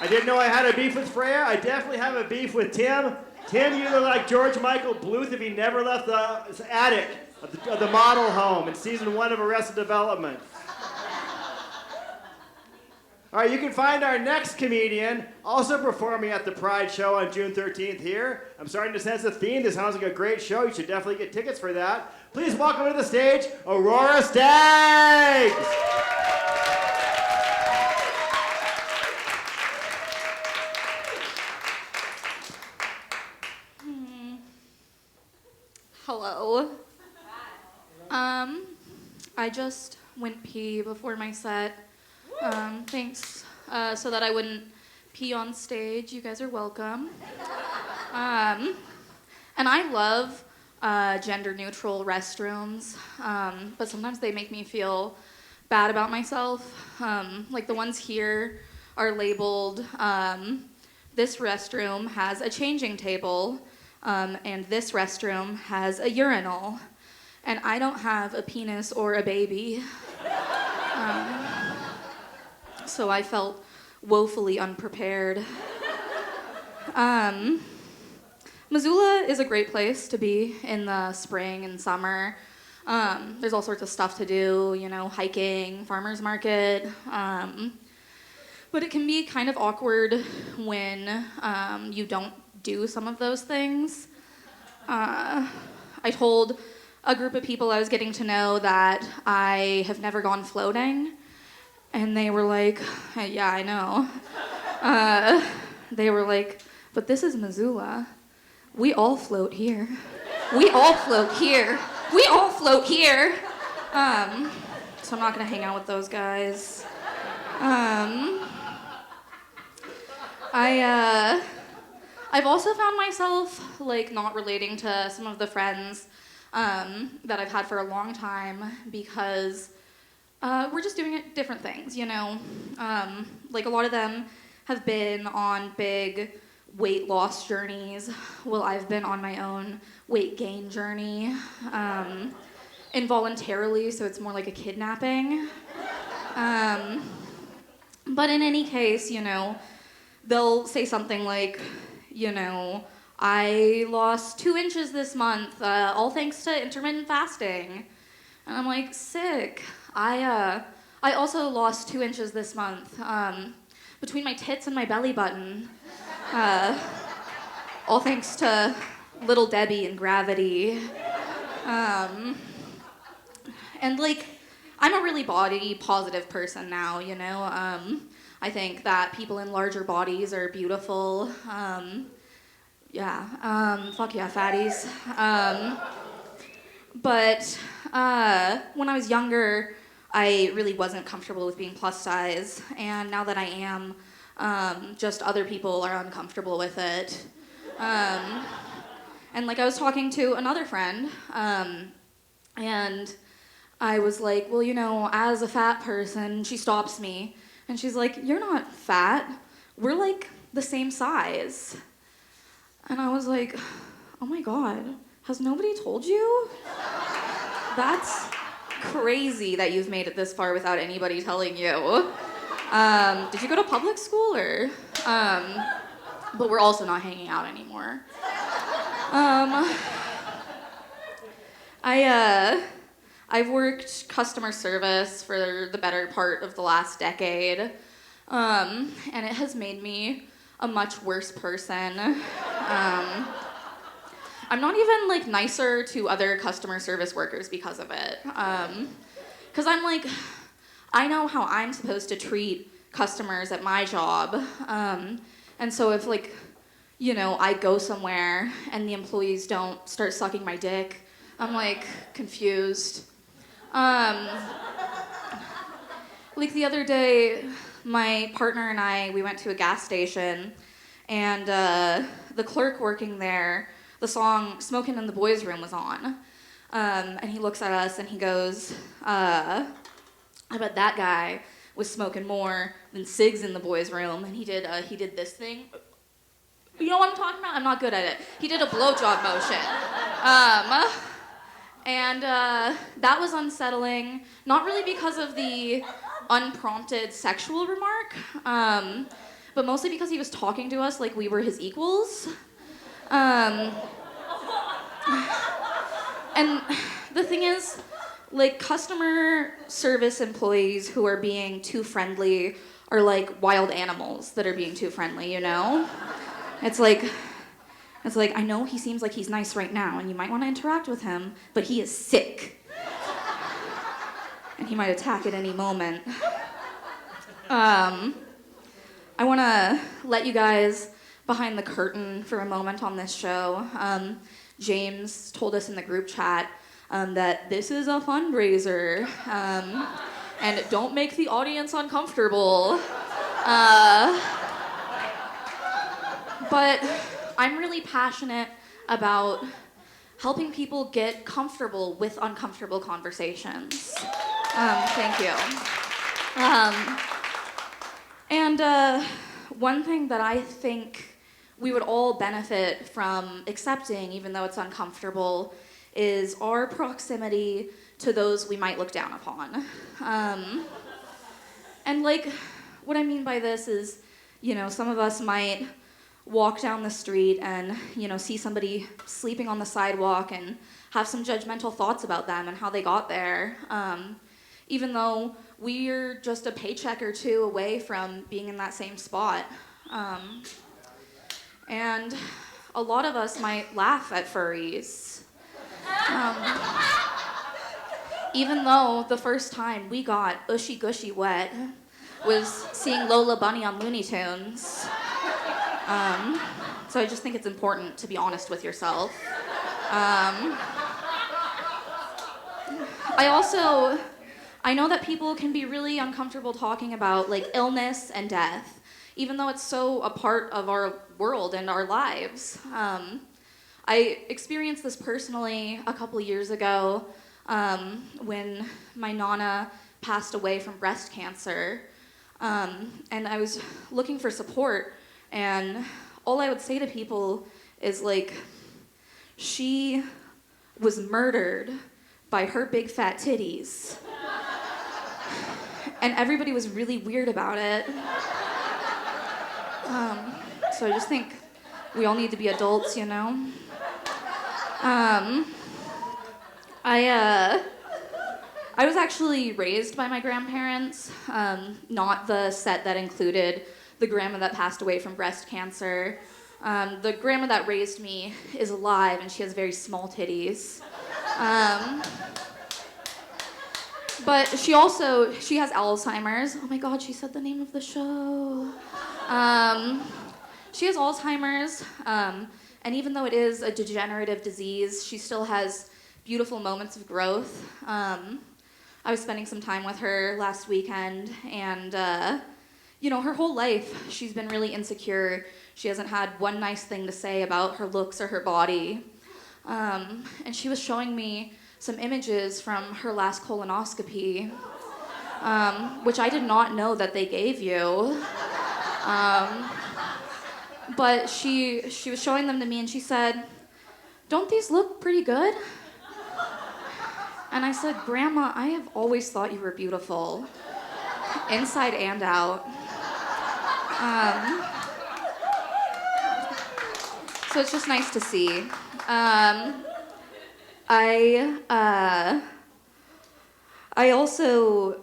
I didn't know I had a beef with Freya. I definitely have a beef with Tim. Tim, you look like George Michael Bluth if he never left the attic of the model home in season 1 of Arrested Development. All right, you can find our next comedian also performing at the Pride Show on June 13th here. I'm starting to sense a theme. This sounds like a great show. You should definitely get tickets for that. Please welcome to the stage, Aurora Staggs. Hello. I just went pee before my set. Thanks. So that I wouldn't pee on stage. You guys are welcome. And I love gender-neutral restrooms, but sometimes they make me feel bad about myself. Like the ones here are labeled, this restroom has a changing table, and this restroom has a urinal, and I don't have a penis or a baby. So I felt woefully unprepared. Missoula is a great place to be in the spring and summer. There's all sorts of stuff to do, hiking, farmer's market. But it can be kind of awkward when you don't do some of those things. I told a group of people I was getting to know that I have never gone floating, and they were like, yeah, I know. They were like, but this is Missoula. We all float here. We all float here. We all float here. So I'm not gonna hang out with those guys. I've also found myself not relating to some of the friends that I've had for a long time because we're just doing different things, a lot of them have been on big weight loss journeys. Well, I've been on my own weight gain journey, involuntarily, so it's more like a kidnapping. But in any case, they'll say something like, I lost 2 inches this month, all thanks to intermittent fasting. And I'm like, sick. I also lost 2 inches this month, between my tits and my belly button. All thanks to Little Debbie and gravity. And I'm a really body positive person now, I think that people in larger bodies are beautiful. Fuck yeah, fatties. But when I was younger, I really wasn't comfortable with being plus size, and now that I am, just other people are uncomfortable with it. And I was talking to another friend, and I was like, well, as a fat person, she stops me, and she's like, you're not fat, we're the same size. And I was like, oh my God, has nobody told you? That's crazy that you've made it this far without anybody telling you. Did you go to public school or? But we're also not hanging out anymore. I've worked customer service for the better part of the last decade, and it has made me a much worse person. I'm not even nicer to other customer service workers because of it. Because I know how I'm supposed to treat customers at my job. And so if I go somewhere and the employees don't start sucking my dick, I'm confused. The other day, my partner and I, we went to a gas station, and the clerk working there, the song Smokin' in the Boys' Room was on. And he looks at us and he goes, I bet that guy was smoking more than cigs in the boys' room. And he did this thing. You know what I'm talking about? I'm not good at it. He did a blowjob motion. And that was unsettling, not really because of the unprompted sexual remark, but mostly because he was talking to us like we were his equals. And the thing is, customer service employees who are being too friendly are like wild animals that are being too friendly, It's like, I know he seems like he's nice right now, and you might want to interact with him, but he is sick. And he might attack at any moment. I want to let you guys behind the curtain for a moment on this show. James told us in the group chat that this is a fundraiser, and don't make the audience uncomfortable. But I'm really passionate about helping people get comfortable with uncomfortable conversations. Thank you. And one thing that I think we would all benefit from accepting, even though it's uncomfortable, is our proximity to those we might look down upon. And what I mean by this is, some of us might walk down the street and, see somebody sleeping on the sidewalk and have some judgmental thoughts about them and how they got there. Even though we're just a paycheck or two away from being in that same spot. And a lot of us might laugh at furries. Even though the first time we got ushy gushy wet was seeing Lola Bunny on Looney Tunes. So I just think it's important to be honest with yourself. I know that people can be really uncomfortable talking about like illness and death, even though it's so a part of our world and our lives. I experienced this personally a couple years ago when my nana passed away from breast cancer. And I was looking for support, and all I would say to people is like, she was murdered by her big fat titties. And everybody was really weird about it. So I just think we all need to be adults, I was actually raised by my grandparents, not the set that included the grandma that passed away from breast cancer. The grandma that raised me is alive, and she has very small titties. But she has Alzheimer's. Oh my God, she said the name of the show. She has Alzheimer's, and even though it is a degenerative disease, she still has beautiful moments of growth. I was spending some time with her last weekend, and her whole life she's been really insecure. She hasn't had one nice thing to say about her looks or her body. And she was showing me some images from her last colonoscopy, which I did not know that they gave you. But she was showing them to me, and she said, "Don't these look pretty good?" And I said, "Grandma, I have always thought you were beautiful, inside and out." So it's just nice to see. I also,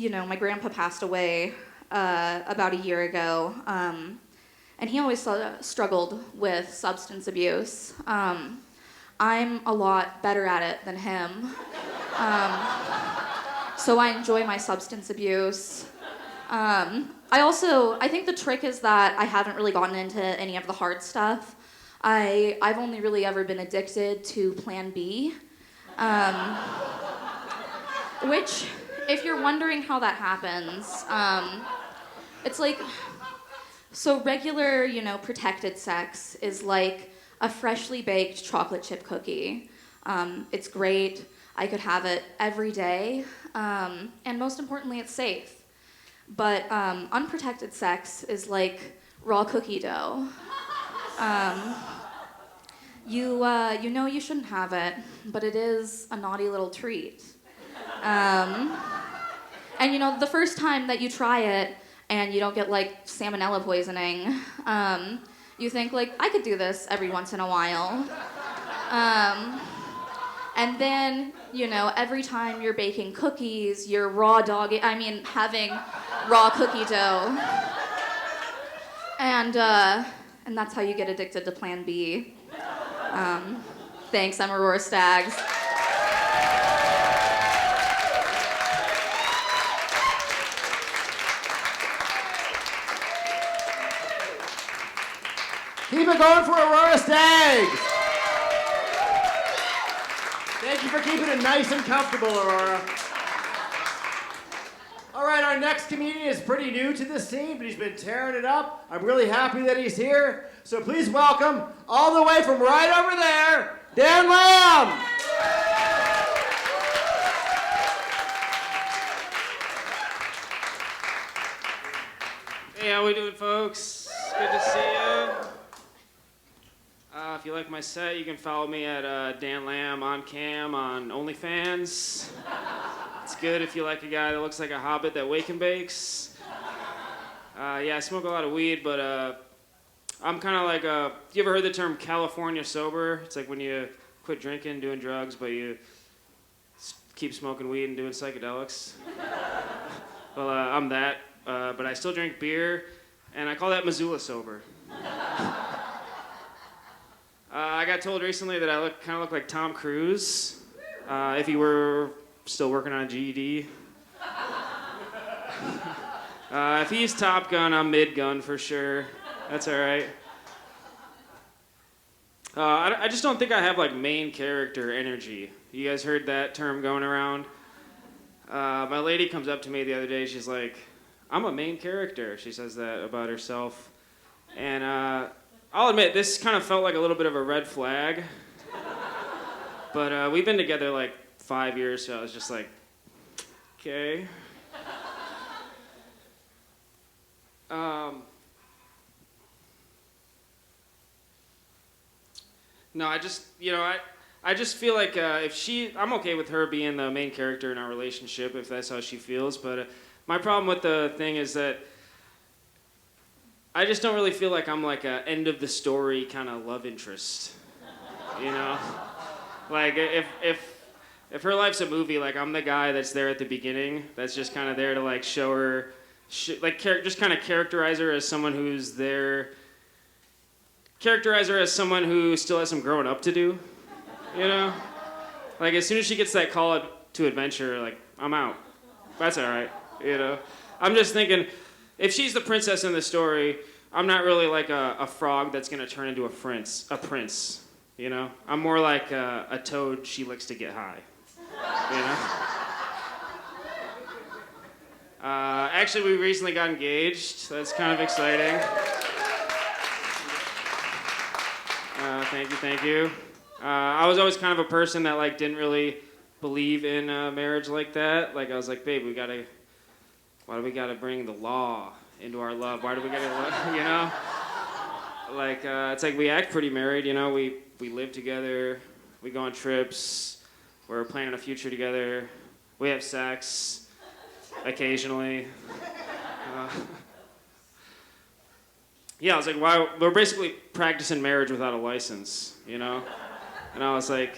my grandpa passed away about a year ago, and he always struggled with substance abuse. I'm a lot better at it than him, so I enjoy my substance abuse. I think the trick is that I haven't really gotten into any of the hard stuff. I've only really ever been addicted to Plan B, which, if you're wondering how that happens, it's like, so regular, protected sex is like a freshly baked chocolate chip cookie. It's great. I could have it every day, and most importantly, it's safe. But unprotected sex is like raw cookie dough. You shouldn't have it, but it is a naughty little treat. And the first time that you try it and you don't get like salmonella poisoning, you think like, I could do this every once in a while. And then, every time you're baking cookies, you're having raw cookie dough. And that's how you get addicted to Plan B. Thanks, I'm Aurora Staggs. Keep it going for Aurora Staggs. Thank you for keeping it nice and comfortable, Aurora. All right, our next comedian is pretty new to the scene, but he's been tearing it up. I'm really happy that he's here. So please welcome, all the way from right over there, Dan Lamb. Hey, how we doing, folks? Good to see you. If you like my set, you can follow me at Dan Lamb on cam on OnlyFans. It's good if you like a guy that looks like a hobbit that wake and bakes. Yeah, I smoke a lot of weed, but I'm kind of like, you ever heard the term California sober? It's like when you quit drinking, doing drugs, but you keep smoking weed and doing psychedelics. Well, I'm that, but I still drink beer, and I call that Missoula sober. I got told recently that I kind of look like Tom Cruise, if he were still working on a GED. If he's Top Gun, I'm mid-gun for sure. That's all right. I just don't think I have like main character energy. You guys heard that term going around? My lady comes up to me the other day. She's like, "I'm a main character." She says that about herself, and I'll admit this kind of felt like a little bit of a red flag. But we've been together like 5 years, so I was just like, okay. No, I just, I just feel like I'm okay with her being the main character in our relationship if that's how she feels. But my problem with the thing is that I just don't really feel like I'm like a end of the story kind of love interest, you know? Like if her life's a movie, like I'm the guy that's there at the beginning, that's just kind of there to like show her, just kind of characterize her as someone who's there. Characterize her as someone who still has some growing up to do, you know? Like, as soon as she gets that call to adventure, like, I'm out. That's all right, you know? I'm just thinking, if she's the princess in the story, I'm not really like a frog that's going to turn into a prince, you know? I'm more like a toad she licks to get high, you know? Actually, we recently got engaged. So that's kind of exciting. Thank you. I was always kind of a person that like didn't really believe in marriage like that. Like I was like, babe, why do we gotta bring the law into our love? Why do we gotta, you know? Like it's like we act pretty married, you know. We live together, we go on trips, we're planning a future together, we have sex occasionally. Yeah, I was like, wow, we're basically practicing marriage without a license, you know? And I was like,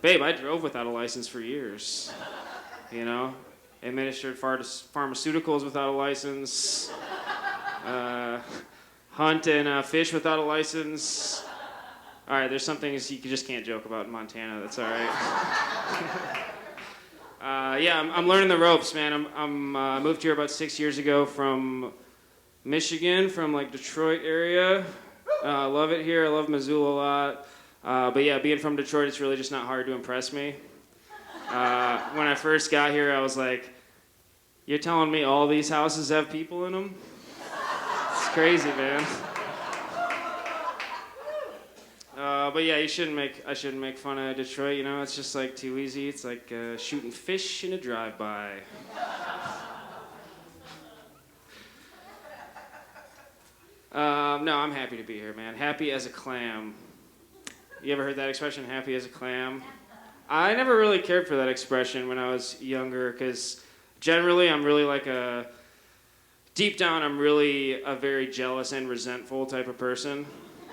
babe, I drove without a license for years, you know? Administered pharmaceuticals without a license, hunt and fish without a license. All right, there's some things you just can't joke about in Montana, that's all right. Yeah, I'm learning the ropes, man. I moved here about 6 years ago from Michigan, from like Detroit area. I love it here. I love Missoula a lot. But yeah, being from Detroit, it's really just not hard to impress me. When I first got here, I was like, "You're telling me all these houses have people in them? It's crazy, man." But yeah, I shouldn't make fun of Detroit. You know, it's just like too easy. It's like shooting fish in a drive-by. No, I'm happy to be here, man. Happy as a clam. You ever heard that expression, happy as a clam? I never really cared for that expression when I was younger, because generally I'm really like deep down I'm really a very jealous and resentful type of person.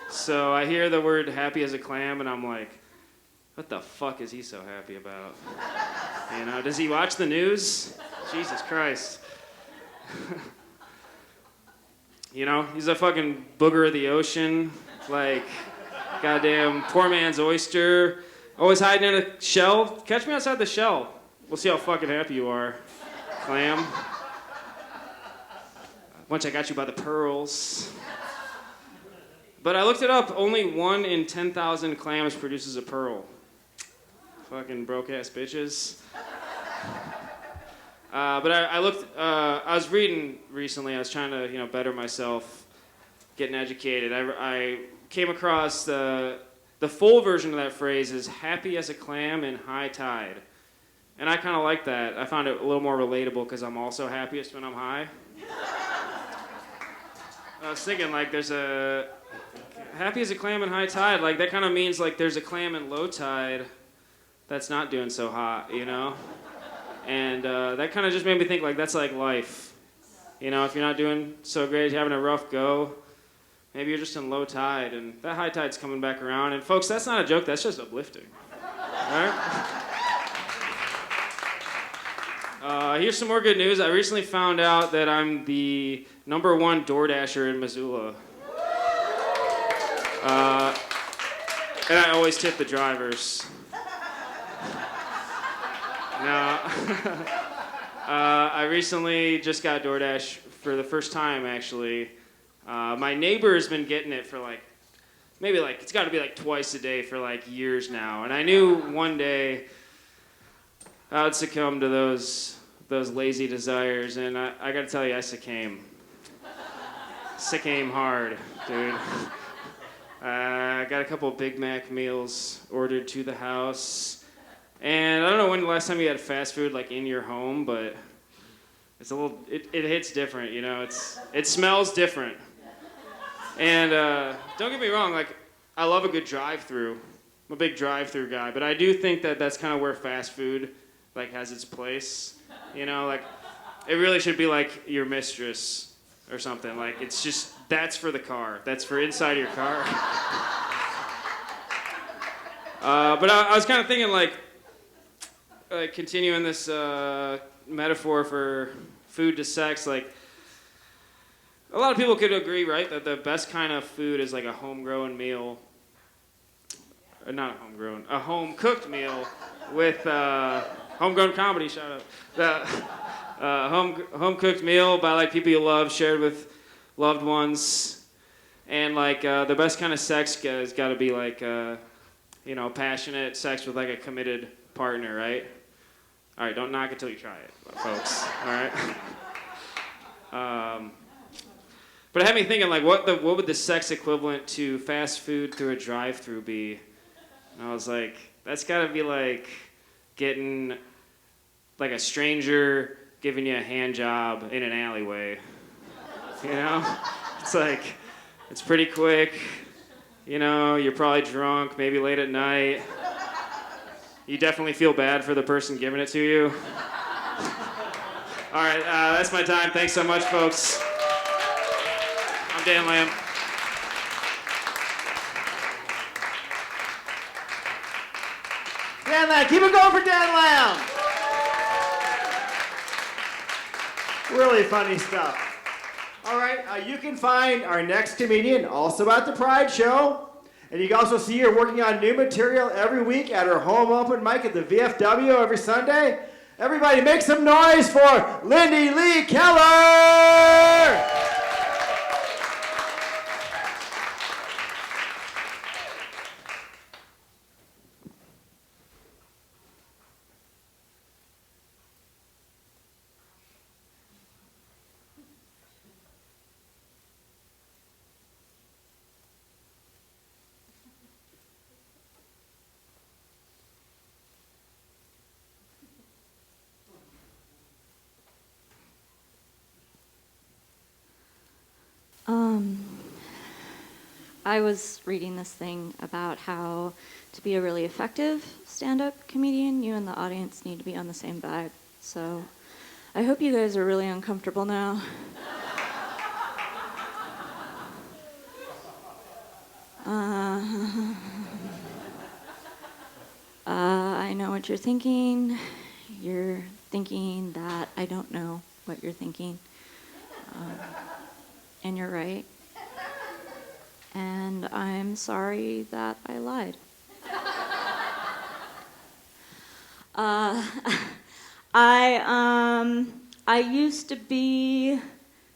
So I hear the word happy as a clam and I'm like, what the fuck is he so happy about? You know, does he watch the news? Jesus Christ. You know, he's a fucking booger of the ocean, like, goddamn poor man's oyster, always hiding in a shell. Catch me outside the shell. We'll see how fucking happy you are, clam. Once I got you by the pearls. But I looked it up, only 1 in 10,000 clams produces a pearl. Fucking broke-ass bitches. But I looked. I was reading recently. I was trying to, better myself, getting educated. I came across the full version of that phrase is "happy as a clam in high tide," and I kind of like that. I found it a little more relatable because I'm also happiest when I'm high. I was thinking like there's a happy as a clam in high tide. Like that kind of means like there's a clam in low tide that's not doing so hot, you know. And that kind of just made me think, like, that's like life. You know, if you're not doing so great, you're having a rough go, maybe you're just in low tide, and that high tide's coming back around. And folks, that's not a joke, that's just uplifting. All right? Here's some more good news. I recently found out that I'm the #1 DoorDasher in Missoula. And I always tip the drivers. No. I recently just got DoorDash for the first time, actually. My neighbor's been getting it for maybe it's got to be twice a day for years now. And I knew one day I would succumb to those lazy desires, and I got to tell you, I succumb. Succumb hard, dude. I got a couple of Big Mac meals ordered to the house. And I don't know when the last time you had fast food in your home, but it's it hits different, you know. It smells different. And don't get me wrong, I love a good drive-through. I'm a big drive-through guy, but I do think that that's kind of where fast food has its place. You know, it really should be your mistress or something. It's just, that's for the car. That's for inside your car. But I was kind of thinking continuing this metaphor for food to sex, a lot of people could agree, right, that the best kind of food is a homegrown meal, or not a homegrown, a home-cooked meal with homegrown comedy, shout out. The home-cooked meal by people you love, shared with loved ones, and the best kind of sex has got to be passionate sex with a committed partner, right? All right, don't knock it till you try it, folks. All right. But it had me thinking, what would the sex equivalent to fast food through a drive-through be? And I was like, that's got to be getting a stranger giving you a hand job in an alleyway. You know, it's it's pretty quick. You know, you're probably drunk, maybe late at night. You definitely feel bad for the person giving it to you. All right, that's my time. Thanks so much, folks. I'm Dan Lamb. Dan Lamb, keep it going for Dan Lamb. Really funny stuff. All right, you can find our next comedian also at the Pride Show. And you can also see her working on new material every week at her home open mic at the VFW every Sunday. Everybody make some noise for Lindy Lee Keller! I was reading this thing about how to be a really effective stand-up comedian, you and the audience need to be on the same vibe. So I hope you guys are really uncomfortable now. I know what you're thinking. You're thinking that I don't know what you're thinking. And you're right. And I'm sorry that I lied. I used to be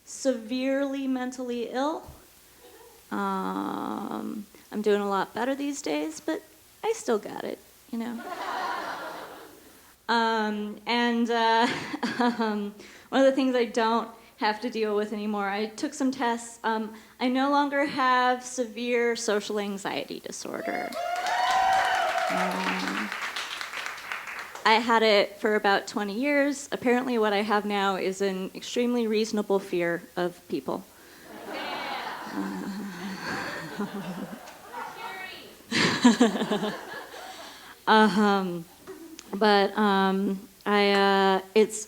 severely mentally ill. I'm doing a lot better these days, but I still got it, you know. One of the things I don't have to deal with anymore, I took some tests. I no longer have severe social anxiety disorder. I had it for about 20 years. Apparently what I have now is an extremely reasonable fear of people.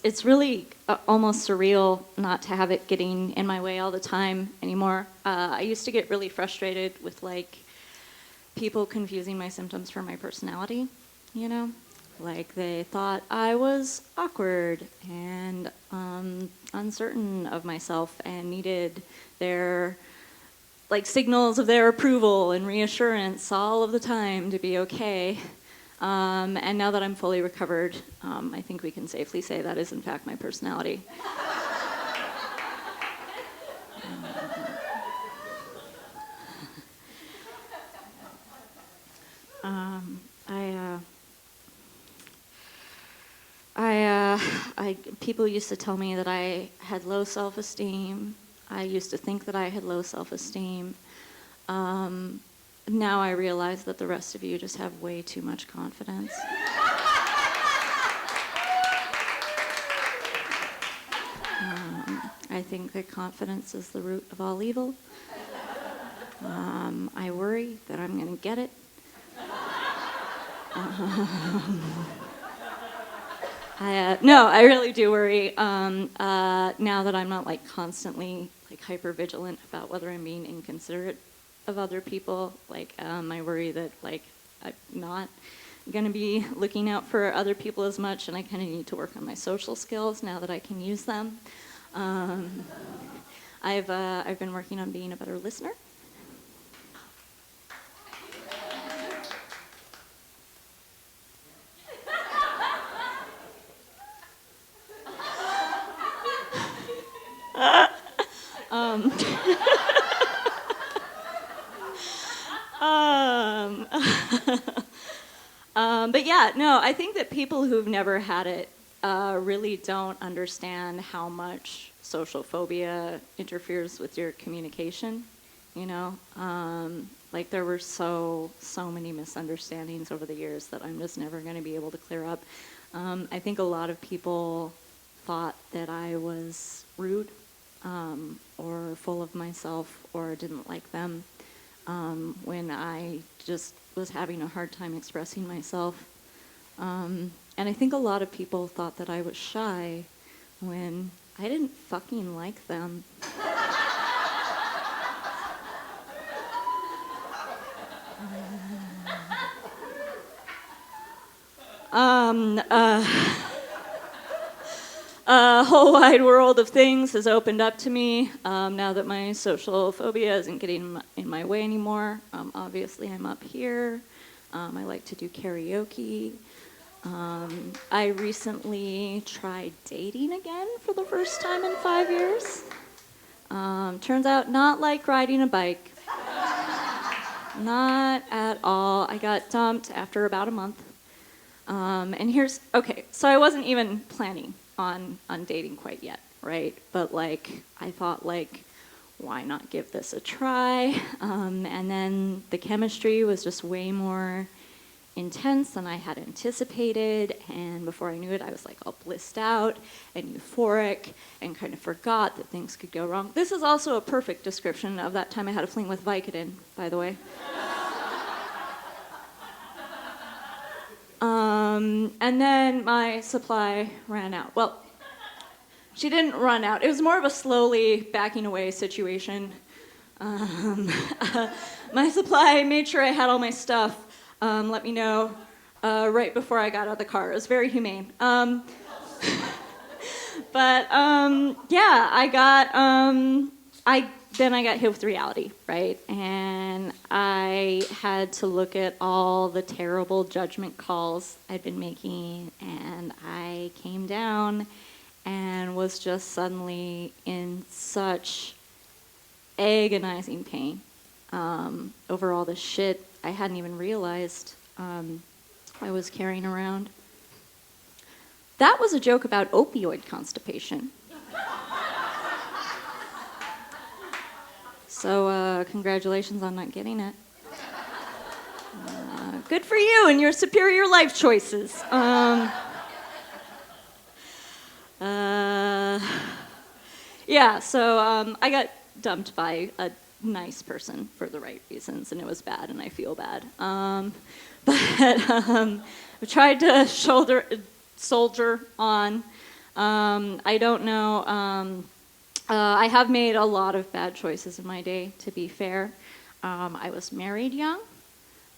It's really almost surreal not to have it getting in my way all the time anymore. I used to get really frustrated with like people confusing my symptoms for my personality, you know? Like they thought I was awkward and uncertain of myself and needed their like signals of their approval and reassurance all of the time to be okay. And now that I'm fully recovered, I think we can safely say that is in fact my personality. People used to tell me that I had low self-esteem. I used to think that I had low self-esteem. Now I realize that the rest of you just have way too much confidence. I think that confidence is the root of all evil. I worry that I'm going to get it. No, I really do worry. Now that I'm not like constantly like hyper vigilant about whether I'm being inconsiderate of other people, like I worry that like I'm not going to be looking out for other people as much, and I kind of need to work on my social skills now that I can use them. I've been working on being a better listener. But yeah, no, I think that people who've never had it really don't understand how much social phobia interferes with your communication, you know? Like there were so many misunderstandings over the years that I'm just never going to be able to clear up. I think a lot of people thought that I was rude or full of myself or didn't like them when I just was having a hard time expressing myself. And I think a lot of people thought that I was shy when I didn't fucking like them. A whole wide world of things has opened up to me now that my social phobia isn't getting in my way anymore. Obviously, I'm up here. I like to do karaoke. I recently tried dating again for the first time in 5 years. Turns out not like riding a bike. Not at all. I got dumped after about a month. Okay, so I wasn't even planning on dating quite yet, right? But like, I thought like, why not give this a try? And then the chemistry was just way more intense than I had anticipated, and before I knew it, I was like all blissed out and euphoric and kind of forgot that things could go wrong. This is also a perfect description of that time I had a fling with Vicodin, by the way. And then my supply ran out. Well, she didn't run out. It was more of a slowly backing away situation. My supply made sure I had all my stuff. Let me know right before I got out of the car. It was very humane. Yeah, then I got hit with reality, right? And I had to look at all the terrible judgment calls I'd been making, and I came down and was just suddenly in such agonizing pain over all the shit I hadn't even realized I was carrying around. That was a joke about opioid constipation. So congratulations on not getting it. Good for you and your superior life choices. Yeah, so I got dumped by a nice person for the right reasons, and it was bad, and I feel bad. But I tried to soldier on. I don't know. I have made a lot of bad choices in my day, to be fair. I was married young.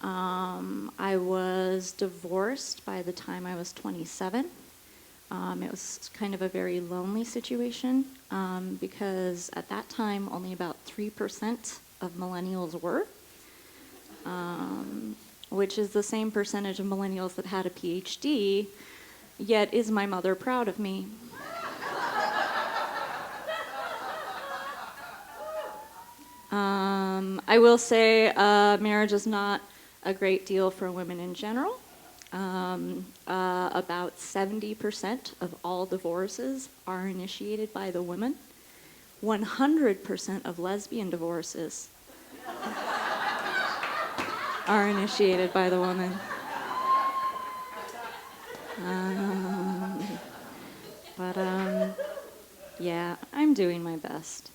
I was divorced by the time I was 27. It was kind of a very lonely situation because at that time only about 3% of millennials were, which is the same percentage of millennials that had a PhD, yet is my mother proud of me? I will say marriage is not a great deal for women in general. About 70% of all divorces are initiated by the woman. 100% of lesbian divorces are initiated by the woman. Yeah, I'm doing my best.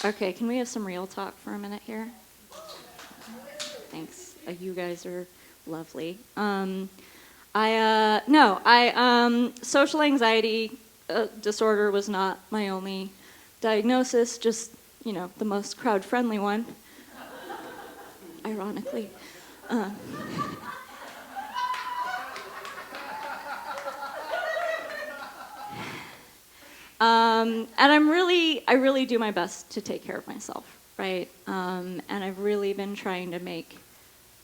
Okay, can we have some real talk for a minute here? Thanks. You guys are lovely. Social anxiety disorder was not my only diagnosis, just, the most crowd-friendly one, ironically. And I really do my best to take care of myself, right? And I've really been trying to make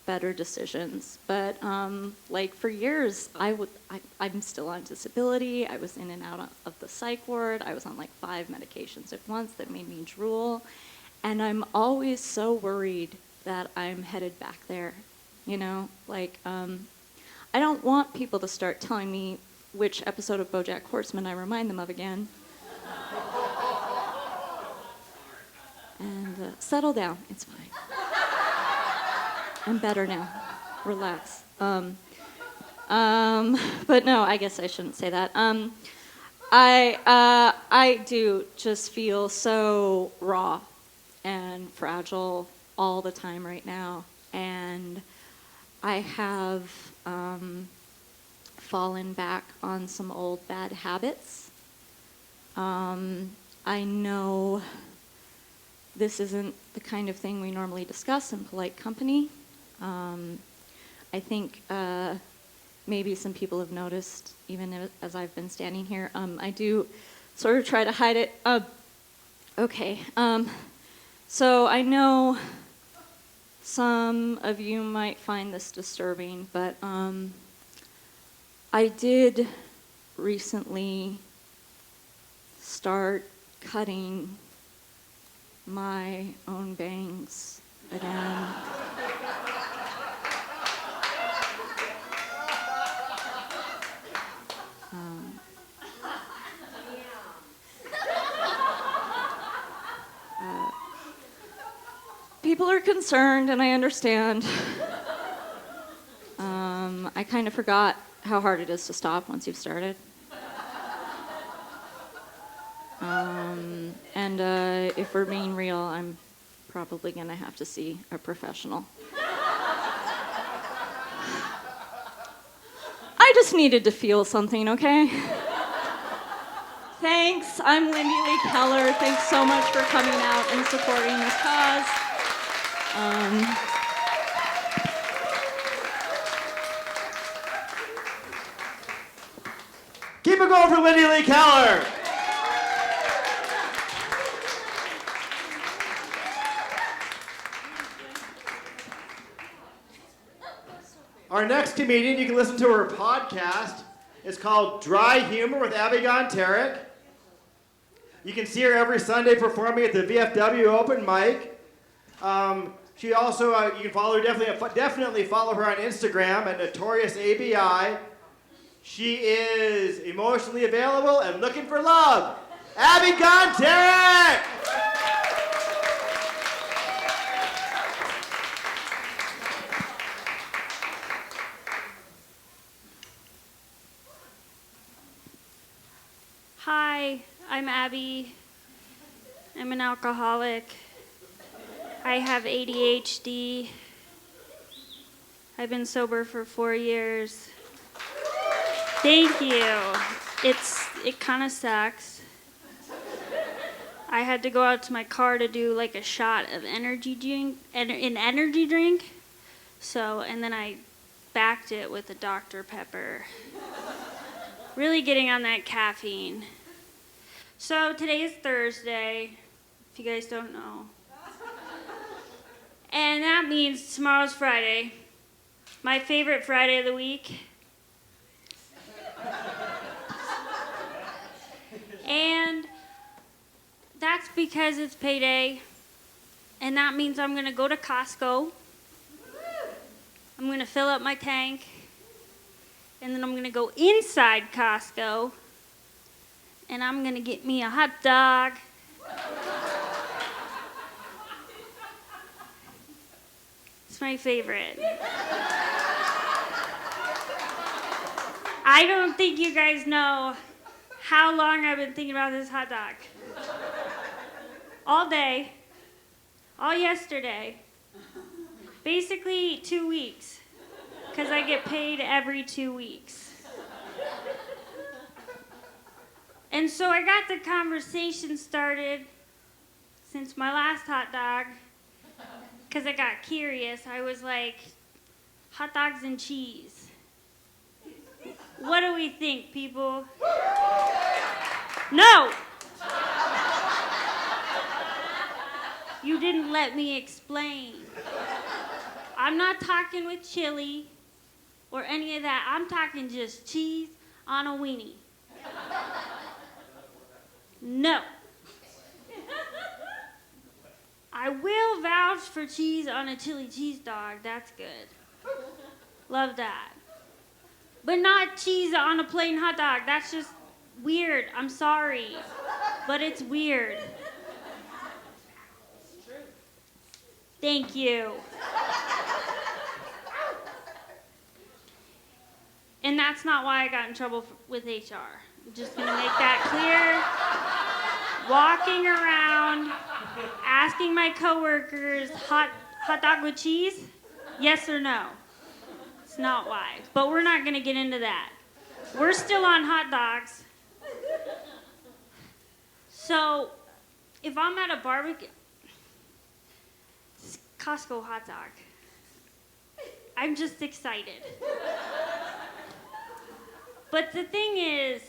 better decisions. But for years, I'm still on disability. I was in and out of the psych ward. I was on 5 medications at once that made me drool. And I'm always so worried that I'm headed back there, I don't want people to start telling me which episode of BoJack Horseman I remind them of again. And settle down, it's fine. I'm better now. Relax. But no, I guess I shouldn't say that. I do just feel so raw and fragile all the time right now, and I have fallen back on some old bad habits. I know this isn't the kind of thing we normally discuss in polite company. I think maybe some people have noticed, even as I've been standing here, I do sort of try to hide it. Okay, so I know some of you might find this disturbing, but I did recently start cutting my own bangs again. People are concerned, and I understand. I kind of forgot how hard it is to stop once you've started. And if we're being real, I'm probably going to have to see a professional. I just needed to feel something, okay? Thanks. I'm Lindy Lee Keller. Thanks so much for coming out and supporting this cause. Keep it going for Lindy Lee Keller. Our next comedian, you can listen to her podcast. It's called Dry Humor with Abby Gonteric. You can see her every Sunday performing at the VFW open mic. She also, you can follow her, definitely follow her on Instagram at NotoriousABI. She is emotionally available and looking for love. Abby Gonteric! Hi, I'm Abby. I'm an alcoholic. I have ADHD. I've been sober for 4 years. Thank you. It kind of sucks. I had to go out to my car to do like a shot of energy drink, an energy drink. So, and then I backed it with a Dr. Pepper. Really getting on that caffeine. So today is Thursday, if you guys don't know. And that means tomorrow's Friday. My favorite Friday of the week. And that's because it's payday. And that means I'm gonna go to Costco. I'm gonna fill up my tank. And then I'm gonna go inside Costco. And I'm gonna get me a hot dog. It's my favorite. I don't think you guys know how long I've been thinking about this hot dog. All day, all yesterday, basically 2 weeks, because I get paid every 2 weeks. And so I got the conversation started since my last hot dog, because I got curious. I was like, hot dogs and cheese. What do we think, people? No! You didn't let me explain. I'm not talking with chili or any of that. I'm talking just cheese on a weenie. No. I will vouch for cheese on a chili cheese dog. That's good. Love that. But not cheese on a plain hot dog. That's just weird. I'm sorry. But it's weird. Thank you. And that's not why I got in trouble with HR. I'm just going to make that clear. Walking around, asking my coworkers, hot dog with cheese? Yes or no? It's not why. But we're not going to get into that. We're still on hot dogs. So, if I'm at a barbecue, Costco hot dog. I'm just excited. But the thing is,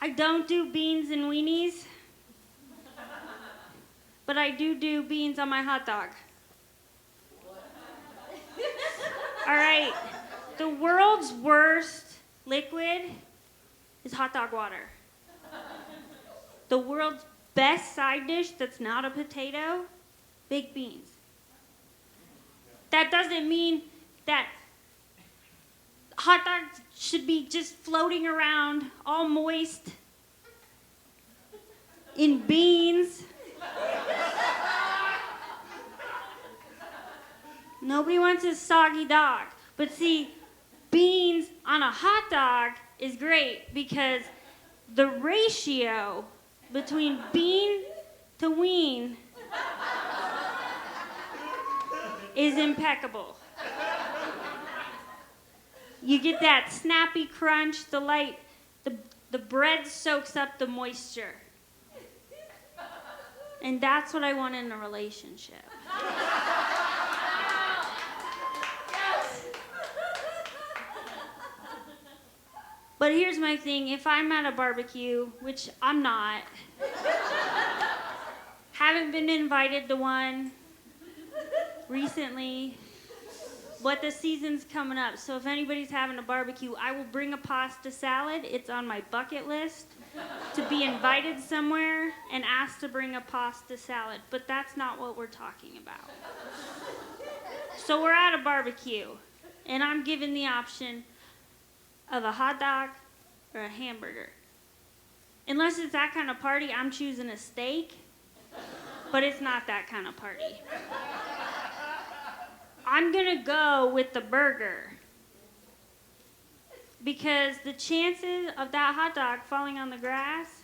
I don't do beans and weenies, but I do beans on my hot dog. All right, the world's worst liquid is hot dog water. The world's best side dish that's not a potato, baked beans. That doesn't mean that hot dogs should be just floating around all moist in beans. Nobody wants a soggy dog. But see, beans on a hot dog is great because the ratio between bean to ween is impeccable. You get that snappy crunch, the bread soaks up the moisture. And that's what I want in a relationship. But here's my thing, if I'm at a barbecue, which I'm not, haven't been invited to one recently, but the season's coming up, so if anybody's having a barbecue, I will bring a pasta salad. It's on my bucket list to be invited somewhere and asked to bring a pasta salad, but that's not what we're talking about. So we're at a barbecue, and I'm given the option of a hot dog or a hamburger. Unless it's that kind of party, I'm choosing a steak, but it's not that kind of party. I'm gonna go with the burger because the chances of that hot dog falling on the grass,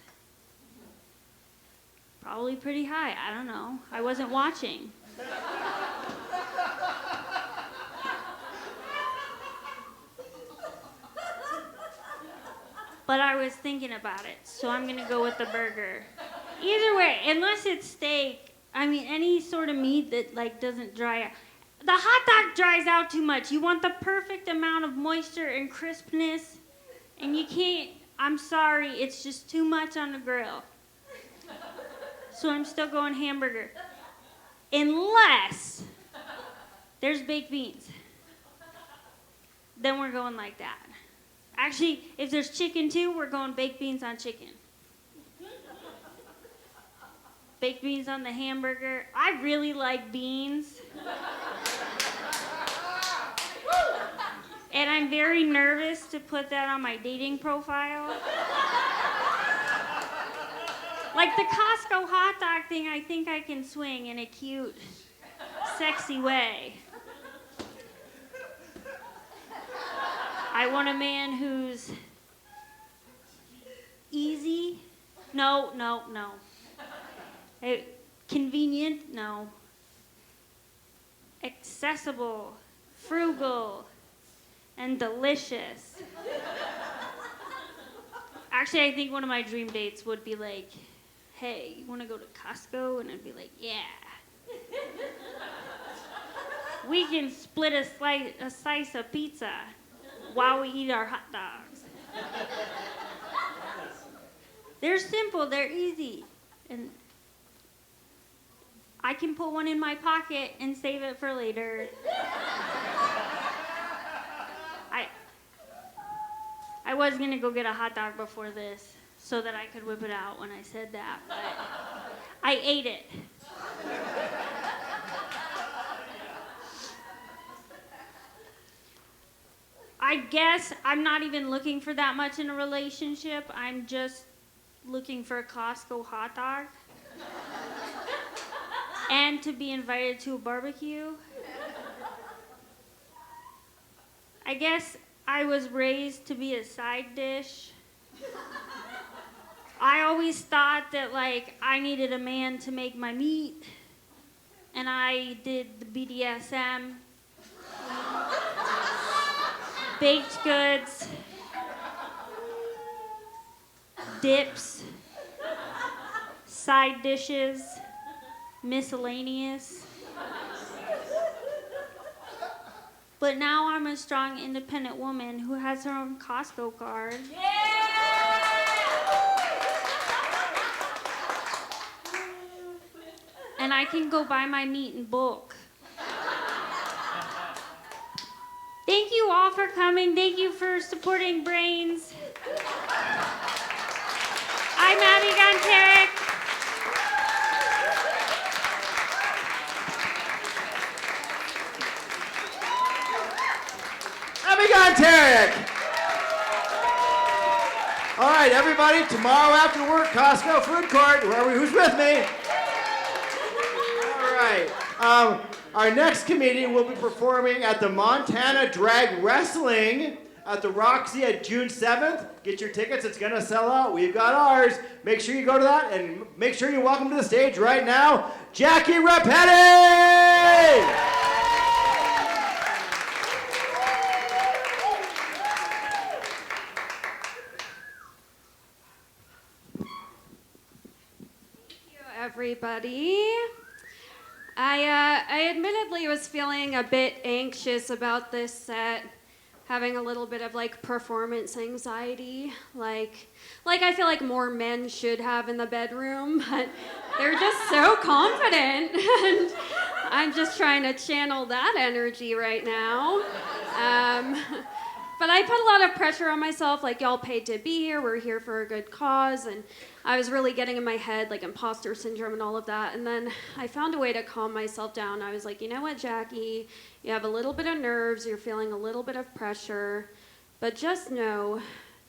probably pretty high. I don't know. I wasn't watching. but I was thinking about it, so I'm gonna go with the burger. Either way, unless it's steak, I mean any sort of meat that like doesn't dry out. The hot dog dries out too much. You want the perfect amount of moisture and crispness, and you can't. I'm sorry, it's just too much on the grill. So I'm still going hamburger. Unless there's baked beans. Then we're going like that. Actually, if there's chicken too, we're going baked beans on chicken. Baked beans on the hamburger. I really like beans. And I'm very nervous to put that on my dating profile. Like the Costco hot dog thing, I think I can swing in a cute, sexy way. I want a man who's easy. No. Convenient. No. Accessible, frugal, and delicious. Actually, I think one of my dream dates would be like, hey, you want to go to Costco? And I'd be like, yeah. We can split a slice of pizza while we eat our hot dogs. They're simple, they're easy. And I can put one in my pocket and save it for later. I was gonna go get a hot dog before this so that I could whip it out when I said that, but I ate it. I guess I'm not even looking for that much in a relationship. I'm just looking for a Costco hot dog. And to be invited to a barbecue. I guess I was raised to be a side dish. I always thought that like I needed a man to make my meat, and I did the BDSM, baked goods, dips, side dishes, miscellaneous. But now I'm a strong, independent woman who has her own Costco card. And I can go buy my meat in bulk. Thank you all for coming. Thank you for supporting Brains. I'm Abby Gonteric. Tarek. All right, everybody, tomorrow after work, Costco food court. Who's with me? All right. Our next comedian will be performing at the Montana Drag Wrestling at the Roxy at June 7th. Get your tickets. It's going to sell out. We've got ours. Make sure you go to that, and make sure you welcome to the stage right now, Jackie Rapetti! Everybody. I admittedly was feeling a bit anxious about this set, having a little bit of like performance anxiety, like I feel like more men should have in the bedroom, but they're just so confident, and I'm just trying to channel that energy right now. But I put a lot of pressure on myself, like y'all paid to be here, we're here for a good cause, and I was really getting in my head like imposter syndrome and all of that, and then I found a way to calm myself down. I was like, you know what, Jackie, you have a little bit of nerves, you're feeling a little bit of pressure, but just know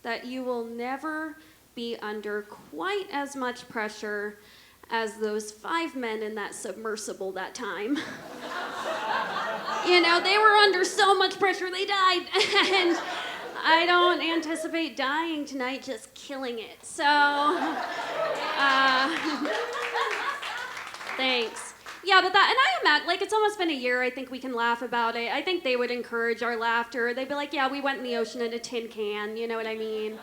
that you will never be under quite as much pressure as those 5 men in that submersible that time. You know, they were under so much pressure, they died. And I don't anticipate dying tonight, just killing it. So, thanks. Yeah, but that, and I imagine, like, it's almost been a year. I think we can laugh about it. I think they would encourage our laughter. They'd be like, yeah, we went in the ocean in a tin can, you know what I mean?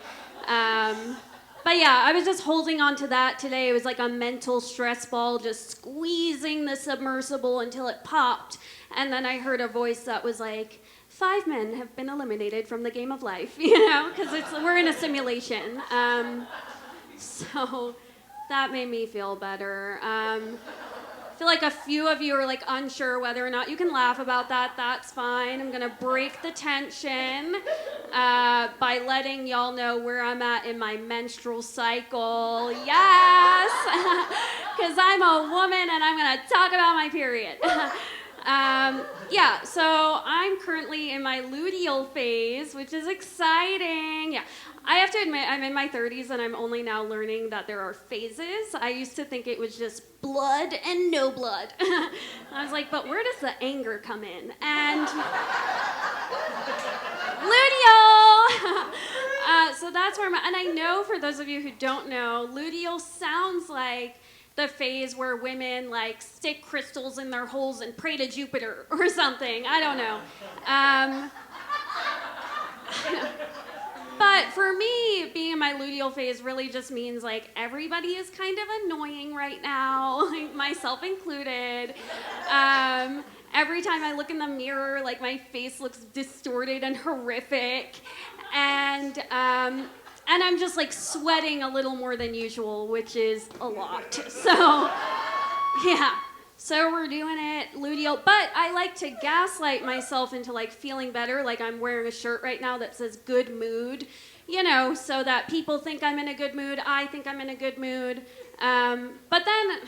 But yeah, I was just holding on to that today. It was like a mental stress ball, just squeezing the submersible until it popped. And then I heard a voice that was like, 5 men have been eliminated from the game of life, because we're in a simulation. So that made me feel better. I feel like a few of you are like unsure whether or not you can laugh about that. That's fine. I'm gonna break the tension by letting y'all know where I'm at in my menstrual cycle. Yes, because I'm a woman and I'm gonna talk about my period. Yeah, so I'm currently in my luteal phase, which is exciting. Yeah, I have to admit, I'm in my 30s and I'm only now learning that there are phases. I used to think it was just blood and no blood. I was like, but where does the anger come in? And luteal! So that's where I'm at. And I know for those of you who don't know, luteal sounds like the phase where women like stick crystals in their holes and pray to Jupiter or something. I don't know. But for me, being in my luteal phase really just means like everybody is kind of annoying right now, like myself included. Every time I look in the mirror, like my face looks distorted and horrific. And I'm just like sweating a little more than usual, which is a lot. So, yeah. So we're doing it, luteal. But I like to gaslight myself into like feeling better. Like I'm wearing a shirt right now that says good mood, so that people think I'm in a good mood. I think I'm in a good mood. But then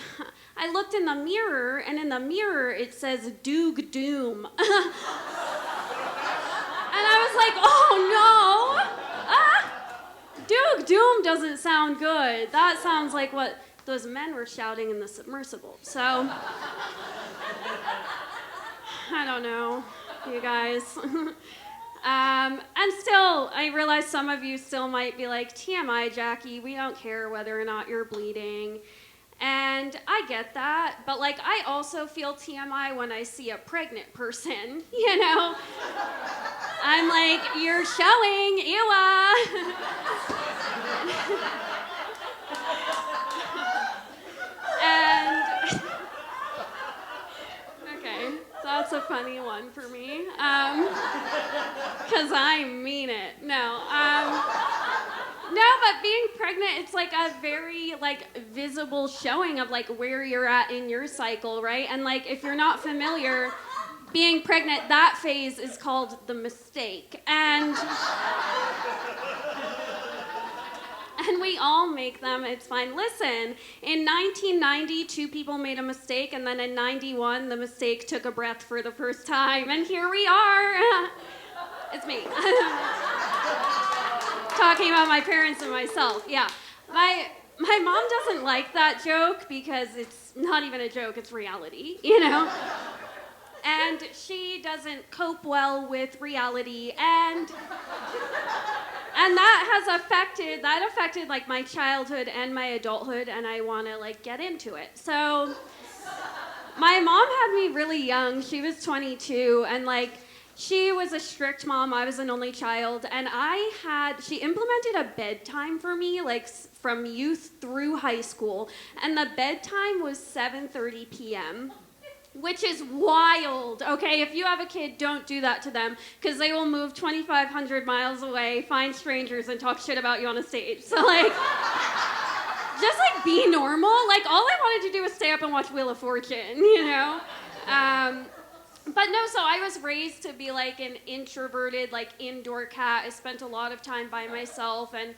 I looked in the mirror, and in the mirror it says Doog Doom. And I was like, oh no. Doog Doom doesn't sound good. That sounds like what those men were shouting in the submersible. So, I don't know, you guys. And still, I realize some of you still might be like, TMI, Jackie, we don't care whether or not you're bleeding. And I get that, but like I also feel TMI when I see a pregnant person, I'm like, you're showing, ew. And okay, that's a funny one for me, because I mean it. No, but being pregnant, it's like a very like visible showing of like where you're at in your cycle, right? And like if you're not familiar, being pregnant, that phase is called the mistake. And we all make them, it's fine. Listen, in 1990, 2 people made a mistake, and then in 91, the mistake took a breath for the first time, and here we are. It's me. Talking about my parents and myself, yeah. My mom doesn't like that joke because it's not even a joke, it's reality, And she doesn't cope well with reality, and that affected like my childhood and my adulthood, and I want to like get into it. So my mom had me really young. She was 22, and like she was a strict mom. I was an only child, and she implemented a bedtime for me, like from youth through high school, and the bedtime was 7:30 p.m., which is wild, okay? If you have a kid, don't do that to them, because they will move 2,500 miles away, find strangers, and talk shit about you on a stage. So, like, just, like, be normal. Like, all I wanted to do was stay up and watch Wheel of Fortune, But no, so I was raised to be, like, an introverted, like, indoor cat. I spent a lot of time by myself, and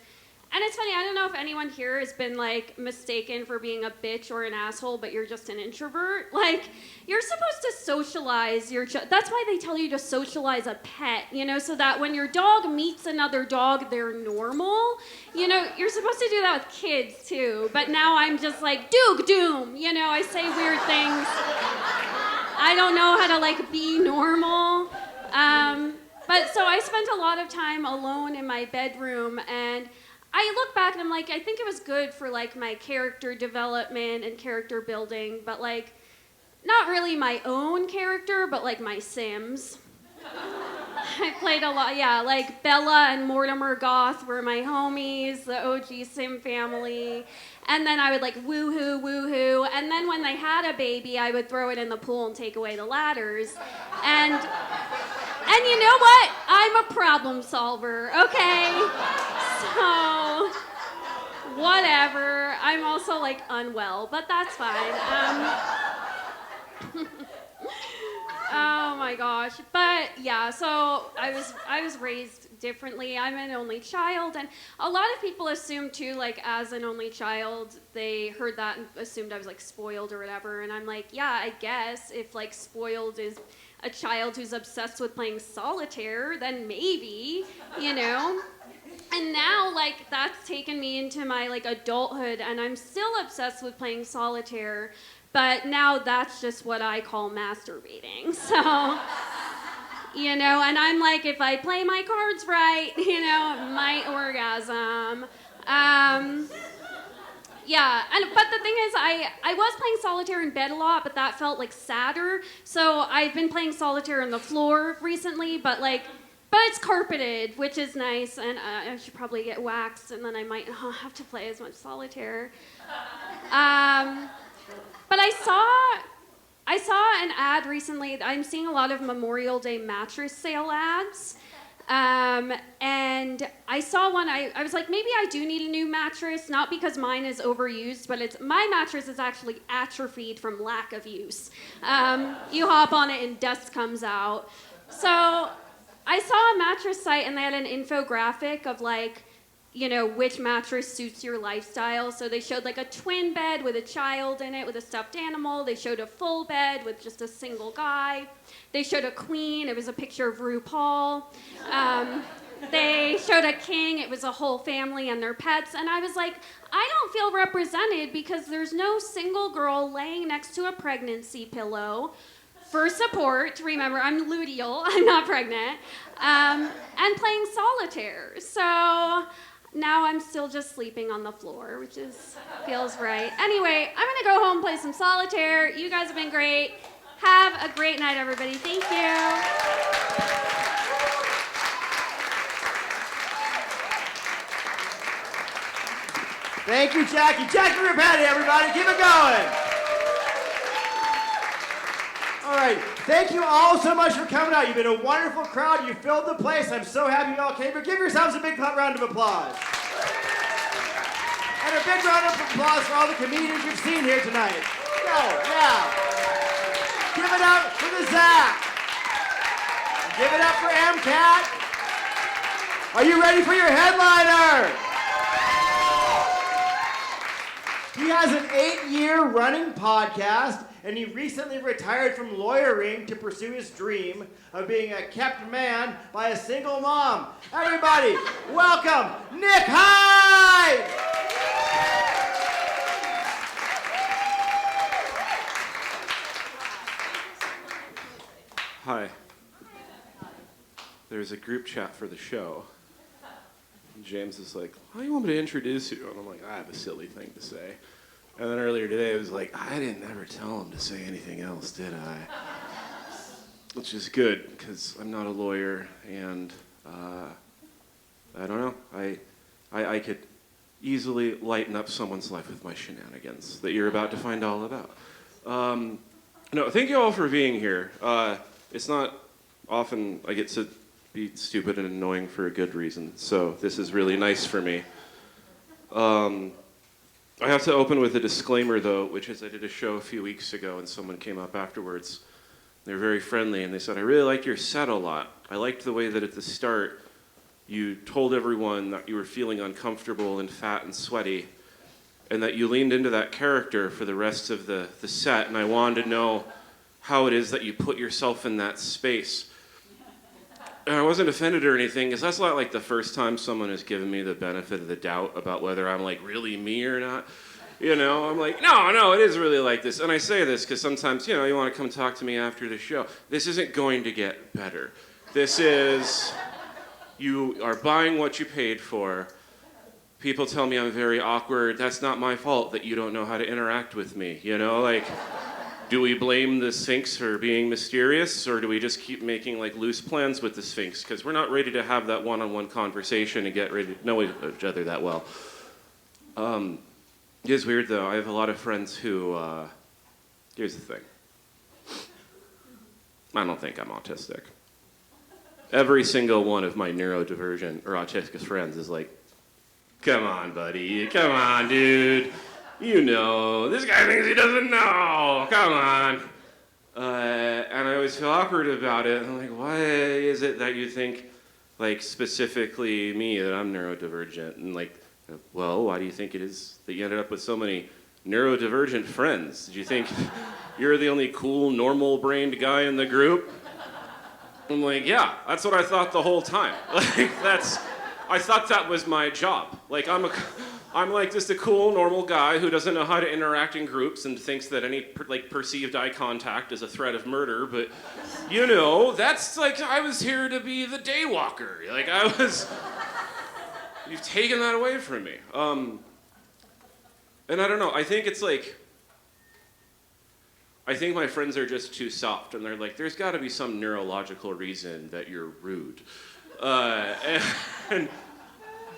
it's funny, I don't know if anyone here has been, like, mistaken for being a bitch or an asshole, but you're just an introvert. Like, you're supposed to socialize that's why they tell you to socialize a pet, so that when your dog meets another dog, they're normal. You're supposed to do that with kids, too. But now I'm just like, Doog Doom, I say weird things. I don't know how to, like, be normal. But so I spent a lot of time alone in my bedroom, and I look back and I'm like, I think it was good for like my character development and character building, but like not really my own character, but like my Sims. I played a lot, yeah, like Bella and Mortimer Goth were my homies, the OG Sim family. And then I would like woohoo, woohoo. And then when they had a baby, I would throw it in the pool and take away the ladders. And you know what? I'm a problem solver, okay? So, whatever. I'm also like unwell, but that's fine. Oh my gosh. But yeah, so I was raised differently. I'm an only child, and a lot of people assume too, like as an only child, they heard that and assumed I was like spoiled or whatever. And I'm like, yeah, I guess if like spoiled is a child who's obsessed with playing solitaire, then maybe, you know. And now like that's taken me into my like adulthood, and I'm still obsessed with playing solitaire. But now that's just what I call masturbating. So, you know, and I'm like, if I play my cards right, you know, I might orgasm. Yeah, but the thing is, I was playing solitaire in bed a lot, but that felt like sadder. So I've been playing solitaire on the floor recently, but it's carpeted, which is nice, and I should probably get waxed, and then I might not have to play as much solitaire. But I saw an ad recently. I'm seeing a lot of Memorial Day mattress sale ads. And I saw one, I was like, maybe I do need a new mattress, not because mine is overused, but my mattress is actually atrophied from lack of use. You hop on it and dust comes out. So I saw a mattress site and they had an infographic of like, you know, which mattress suits your lifestyle. So they showed like a twin bed with a child in it with a stuffed animal. They showed a full bed with just a single guy. They showed a queen. It was a picture of RuPaul. They showed a king. It was a whole family and their pets. And I was like, I don't feel represented because there's no single girl laying next to a pregnancy pillow for support. Remember, I'm luteal. I'm not pregnant. And playing solitaire. So now I'm still just sleeping on the floor, which feels right. Anyway, I'm gonna go home, play some solitaire. You guys have been great. Have a great night, everybody. Thank you. Thank you, Jackie. Jackie Rapetti, everybody. Keep it going. All right. Thank you all so much for coming out. You've been a wonderful crowd. You filled the place. I'm so happy you all came. But give yourselves a big round of applause. And a big round of applause for all the comedians you've seen here tonight. Go, yeah. Give it up for the Zach. Give it up for MCAT. Are you ready for your headliner? He has an 8-year running podcast, and he recently retired from lawyering to pursue his dream of being a kept man by a single mom. Everybody, welcome Nick Hyde! Hi. There's a group chat for the show. And James is like, "How do you want me to introduce you?" And I'm like, "I have a silly thing to say." And then earlier today, I was like, "I didn't ever tell him to say anything else, did I?" Which is good, because I'm not a lawyer, and I don't know. I could easily lighten up someone's life with my shenanigans that you're about to find all about. No, thank you all for being here. It's not often I get to be stupid and annoying for a good reason, so this is really nice for me. I have to open with a disclaimer, though, which is I did a show a few weeks ago, and someone came up afterwards. They were very friendly, and they said, "I really liked your set a lot. I liked the way that at the start you told everyone that you were feeling uncomfortable and fat and sweaty, and that you leaned into that character for the rest of the set, and I wanted to know how it is that you put yourself in that space." And I wasn't offended or anything, because that's not like the first time someone has given me the benefit of the doubt about whether I'm like really me or not. You know, I'm like, no, it is really like this. And I say this because sometimes, you know, you want to come talk to me after the show. This isn't going to get better. This is, you are buying what you paid for. People tell me I'm very awkward. That's not my fault that you don't know how to interact with me, you know? Like, do we blame the Sphinx for being mysterious, or do we just keep making like loose plans with the Sphinx? Because we're not ready to have that one-on-one conversation and get ready to know each other that well. It is weird though. I have a lot of friends who, here's the thing. I don't think I'm autistic. Every single one of my neurodivergent or autistic friends is like, come on, buddy. Come on, dude. You know, this guy thinks he doesn't know. Come on. And I always feel awkward about it. I'm like, why is it that you think, like, specifically me, that I'm neurodivergent? And like, well, why do you think it is that you ended up with so many neurodivergent friends? Did you think you're the only cool, normal-brained guy in the group? I'm like, yeah, that's what I thought the whole time. Like, I thought that was my job. Like, I'm like just a cool, normal guy who doesn't know how to interact in groups and thinks that any perceived eye contact is a threat of murder. But, you know, that's like, I was here to be the daywalker. Like, you've taken that away from me. And I don't know, I think it's like, I think my friends are just too soft, and they're like, there's got to be some neurological reason that you're rude. And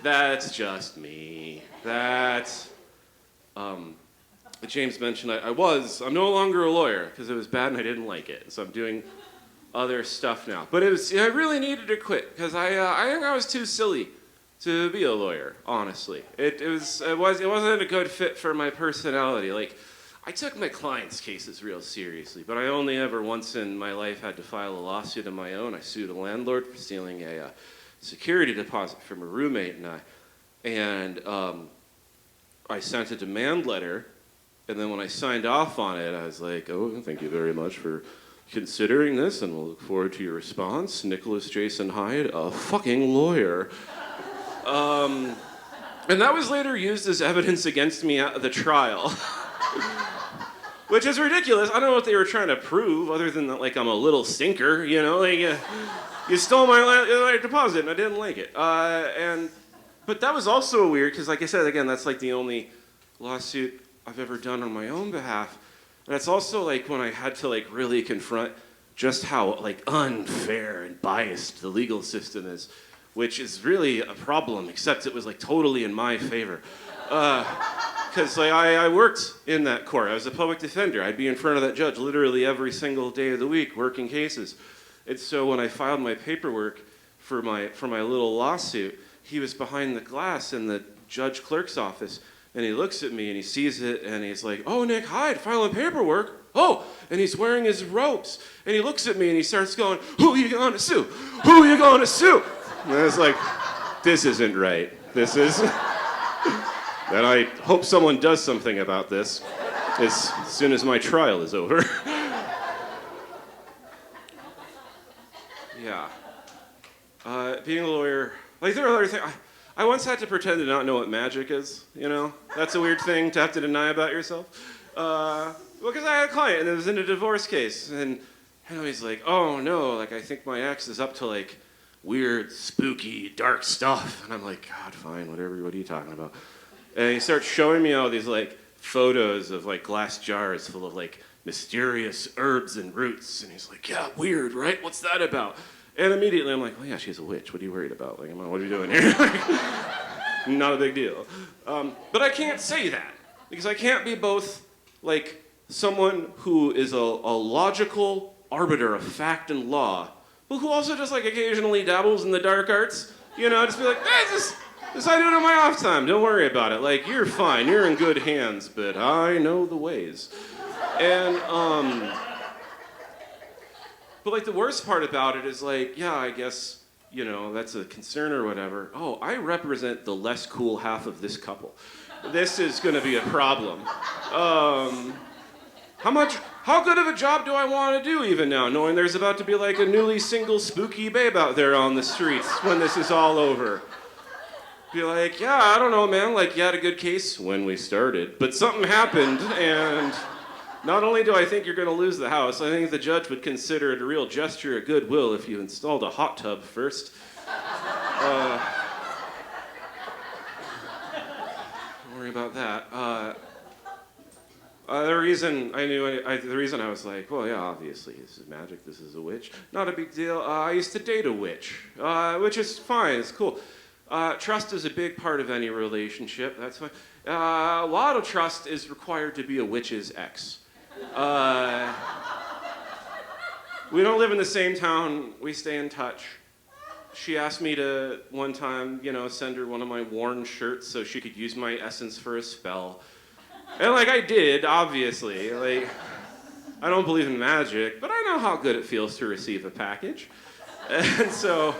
that's just me. James mentioned I'm no longer a lawyer because it was bad and I didn't like it. So I'm doing other stuff now. But I really needed to quit because I think I was too silly to be a lawyer, honestly. It wasn't a good fit for my personality. Like, I took my clients' cases real seriously, but I only ever once in my life had to file a lawsuit of my own. I sued a landlord for stealing a security deposit from a roommate, and I sent a demand letter, and then when I signed off on it, I was like, oh, thank you very much for considering this, and we'll look forward to your response. Nicholas Jason Hyde, a fucking lawyer. And that was later used as evidence against me at the trial. Which is ridiculous. I don't know what they were trying to prove, other than that, like, I'm a little stinker, you know? Like, you stole my deposit, and I didn't like it. But that was also weird, because like I said, again, that's like the only lawsuit I've ever done on my own behalf. And it's also like when I had to like really confront just how like unfair and biased the legal system is, which is really a problem, except it was like totally in my favor. Because like, I worked in that court. I was a public defender. I'd be in front of that judge literally every single day of the week working cases. And so when I filed my paperwork for my little lawsuit, he was behind the glass in the judge clerk's office, and he looks at me and he sees it and he's like, oh, Nick Hyde, filing paperwork? Oh, and he's wearing his robes. And he looks at me and he starts going, who are you going to sue? Who are you going to sue? And I was like, this isn't right. This is... And I hope someone does something about this as soon as my trial is over. Yeah. Being a lawyer, like there are other things. I once had to pretend to not know what magic is, you know? That's a weird thing to have to deny about yourself. Well, because I had a client and it was in a divorce case, and he's like, oh no, like I think my ex is up to like weird, spooky, dark stuff. And I'm like, God, fine, whatever, what are you talking about? And he starts showing me all these like photos of like glass jars full of like mysterious herbs and roots. And he's like, yeah, weird, right? What's that about? And immediately I'm like, oh yeah, she's a witch. What are you worried about? Like, what are you doing here? Not a big deal. But I can't say that because I can't be both like someone who is a logical arbiter of fact and law, but who also just like occasionally dabbles in the dark arts. You know, just be like, this I do it on my off time. Don't worry about it. Like, you're fine. You're in good hands, but I know the ways. And, but like the worst part about it is like, yeah, I guess, you know, that's a concern or whatever. Oh, I represent the less cool half of this couple. This is gonna be a problem. How good of a job do I want to do even now, knowing there's about to be like a newly single spooky babe out there on the streets when this is all over? Be like, yeah, I don't know, man, like you had a good case when we started, but something happened, and not only do I think you're gonna lose the house, I think the judge would consider it a real gesture of goodwill if you installed a hot tub first. Don't worry about that. The reason I was like, well, yeah, obviously, this is magic, this is a witch. Not a big deal. I used to date a witch, which is fine, it's cool. Trust is a big part of any relationship, that's fine. A lot of trust is required to be a witch's ex. We don't live in the same town, we stay in touch. She asked me to, one time, send her one of my worn shirts so she could use my essence for a spell. And I did, obviously. I don't believe in magic, but I know how good it feels to receive a package. And so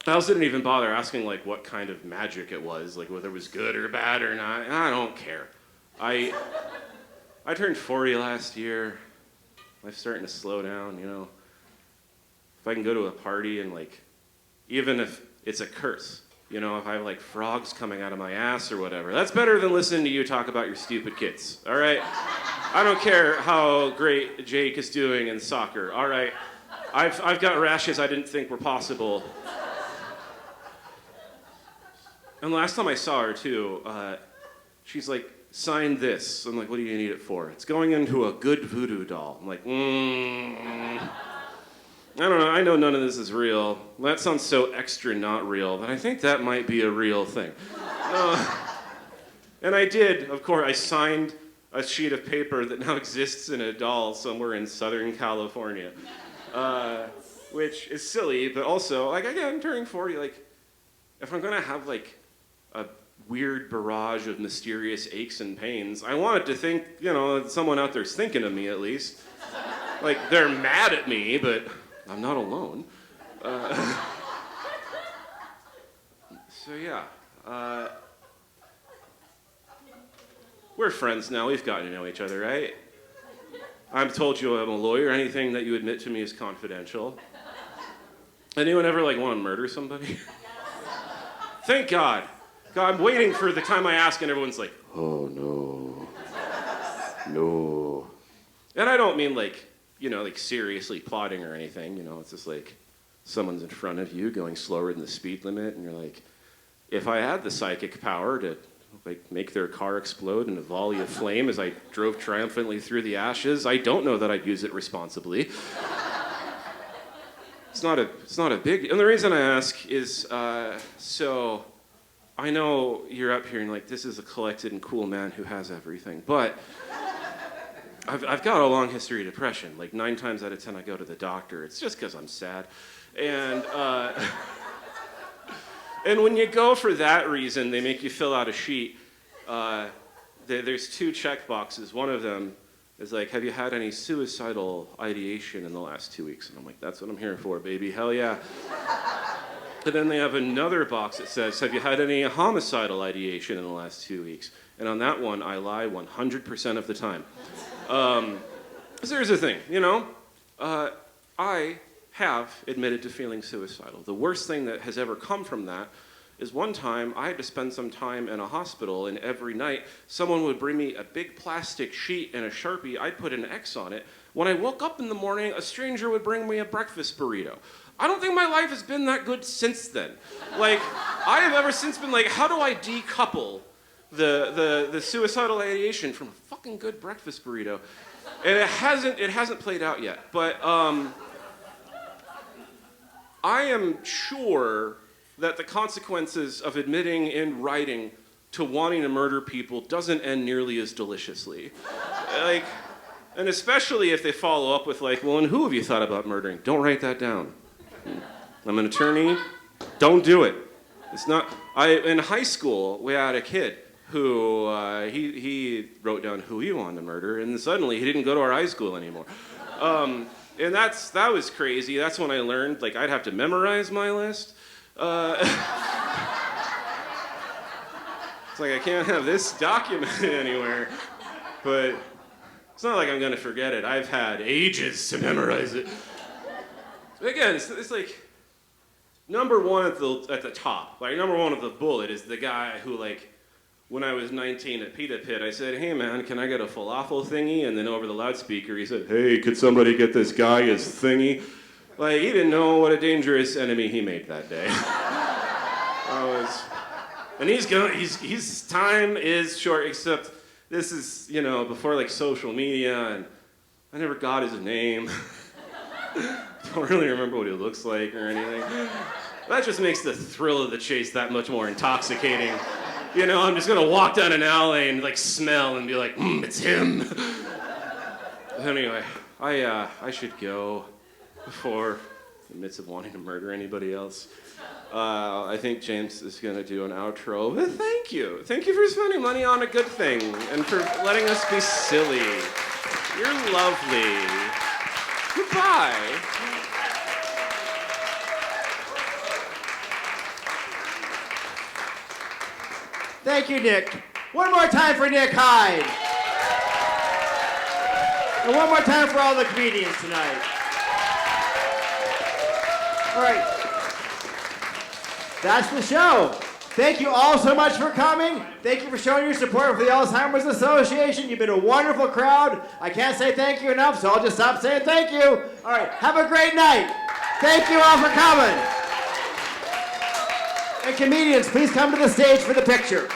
I also didn't even bother asking what kind of magic it was, whether it was good or bad or not. I don't care. I turned 40 last year. Life's starting to slow down, If I can go to a party and even if it's a curse, if I have frogs coming out of my ass or whatever, that's better than listening to you talk about your stupid kids, all right? I don't care how great Jake is doing in soccer, all right? I've got rashes I didn't think were possible. And last time I saw her too, she's like, sign this. I'm like, what do you need it for? It's going into a good voodoo doll. I'm like, I don't know, I know none of this is real. That sounds so extra not real, but I think that might be a real thing. And I did, of course, I signed a sheet of paper that now exists in a doll somewhere in Southern California. Which is silly, but also, again, turning 40, if I'm gonna have, a weird barrage of mysterious aches and pains, I want it to think, someone out there's thinking of me at least. They're mad at me, but I'm not alone. So yeah, we're friends now. We've gotten to know each other, right? I've told you I'm a lawyer. Anything that you admit to me is confidential. Anyone ever want to murder somebody? Thank God. God, I'm waiting for the time I ask and everyone's like, oh no, no. And I don't mean seriously plotting or anything, it's just someone's in front of you going slower than the speed limit and you're like, if I had the psychic power to make their car explode in a volley of flame as I drove triumphantly through the ashes, I don't know that I'd use it responsibly. It's not a big, and the reason I ask is, so I know you're up here and this is a collected and cool man who has everything, but I've got a long history of depression. 9 times out of 10 I go to the doctor. It's just because I'm sad. And and when you go for that reason, they make you fill out a sheet. There's 2 check boxes. One of them is have you had any suicidal ideation in the last 2 weeks? And I'm like, that's what I'm here for, baby. Hell yeah. And then they have another box that says, have you had any homicidal ideation in the last 2 weeks? And on that one, I lie 100% of the time. So here's the thing, I have admitted to feeling suicidal. The worst thing that has ever come from that is one time I had to spend some time in a hospital, and every night someone would bring me a big plastic sheet and a Sharpie. I'd put an X on it. When I woke up in the morning, a stranger would bring me a breakfast burrito. I don't think my life has been that good since then. I have ever since been how do I decouple the suicidal ideation from a fucking good breakfast burrito? And it hasn't played out yet. But I am sure that the consequences of admitting in writing to wanting to murder people doesn't end nearly as deliciously. And especially if they follow up with well, and who have you thought about murdering? Don't write that down. I'm an attorney. Don't do it. It's not. In high school, we had a kid who he wrote down who he wanted to murder, and suddenly he didn't go to our high school anymore. And that was crazy. That's when I learned I'd have to memorize my list. It's I can't have this documented anywhere, but it's not I'm gonna forget it. I've had ages to memorize it. But again, it's number one at the top. Number one of the bullet is the guy who when I was 19 at Pita Pit, I said, hey man, can I get a falafel thingy? And then over the loudspeaker, he said, hey, could somebody get this guy his thingy? He didn't know what a dangerous enemy he made that day. And his time is short, except this is, before like social media, and I never got his name. Don't really remember what he looks like or anything. That just makes the thrill of the chase that much more intoxicating. I'm just gonna walk down an alley and like smell and be like, it's him. Anyway, I should go before he admits of wanting to murder anybody else. I think James is gonna do an outro. But thank you. Thank you for spending money on a good thing and for letting us be silly. You're lovely. Goodbye. Thank you, Nick. One more time for Nick Hyde. And one more time for all the comedians tonight. All right. That's the show. Thank you all so much for coming. Thank you for showing your support for the Alzheimer's Association. You've been a wonderful crowd. I can't say thank you enough, so I'll just stop saying thank you. All right, have a great night. Thank you all for coming. And comedians, please come to the stage for the picture.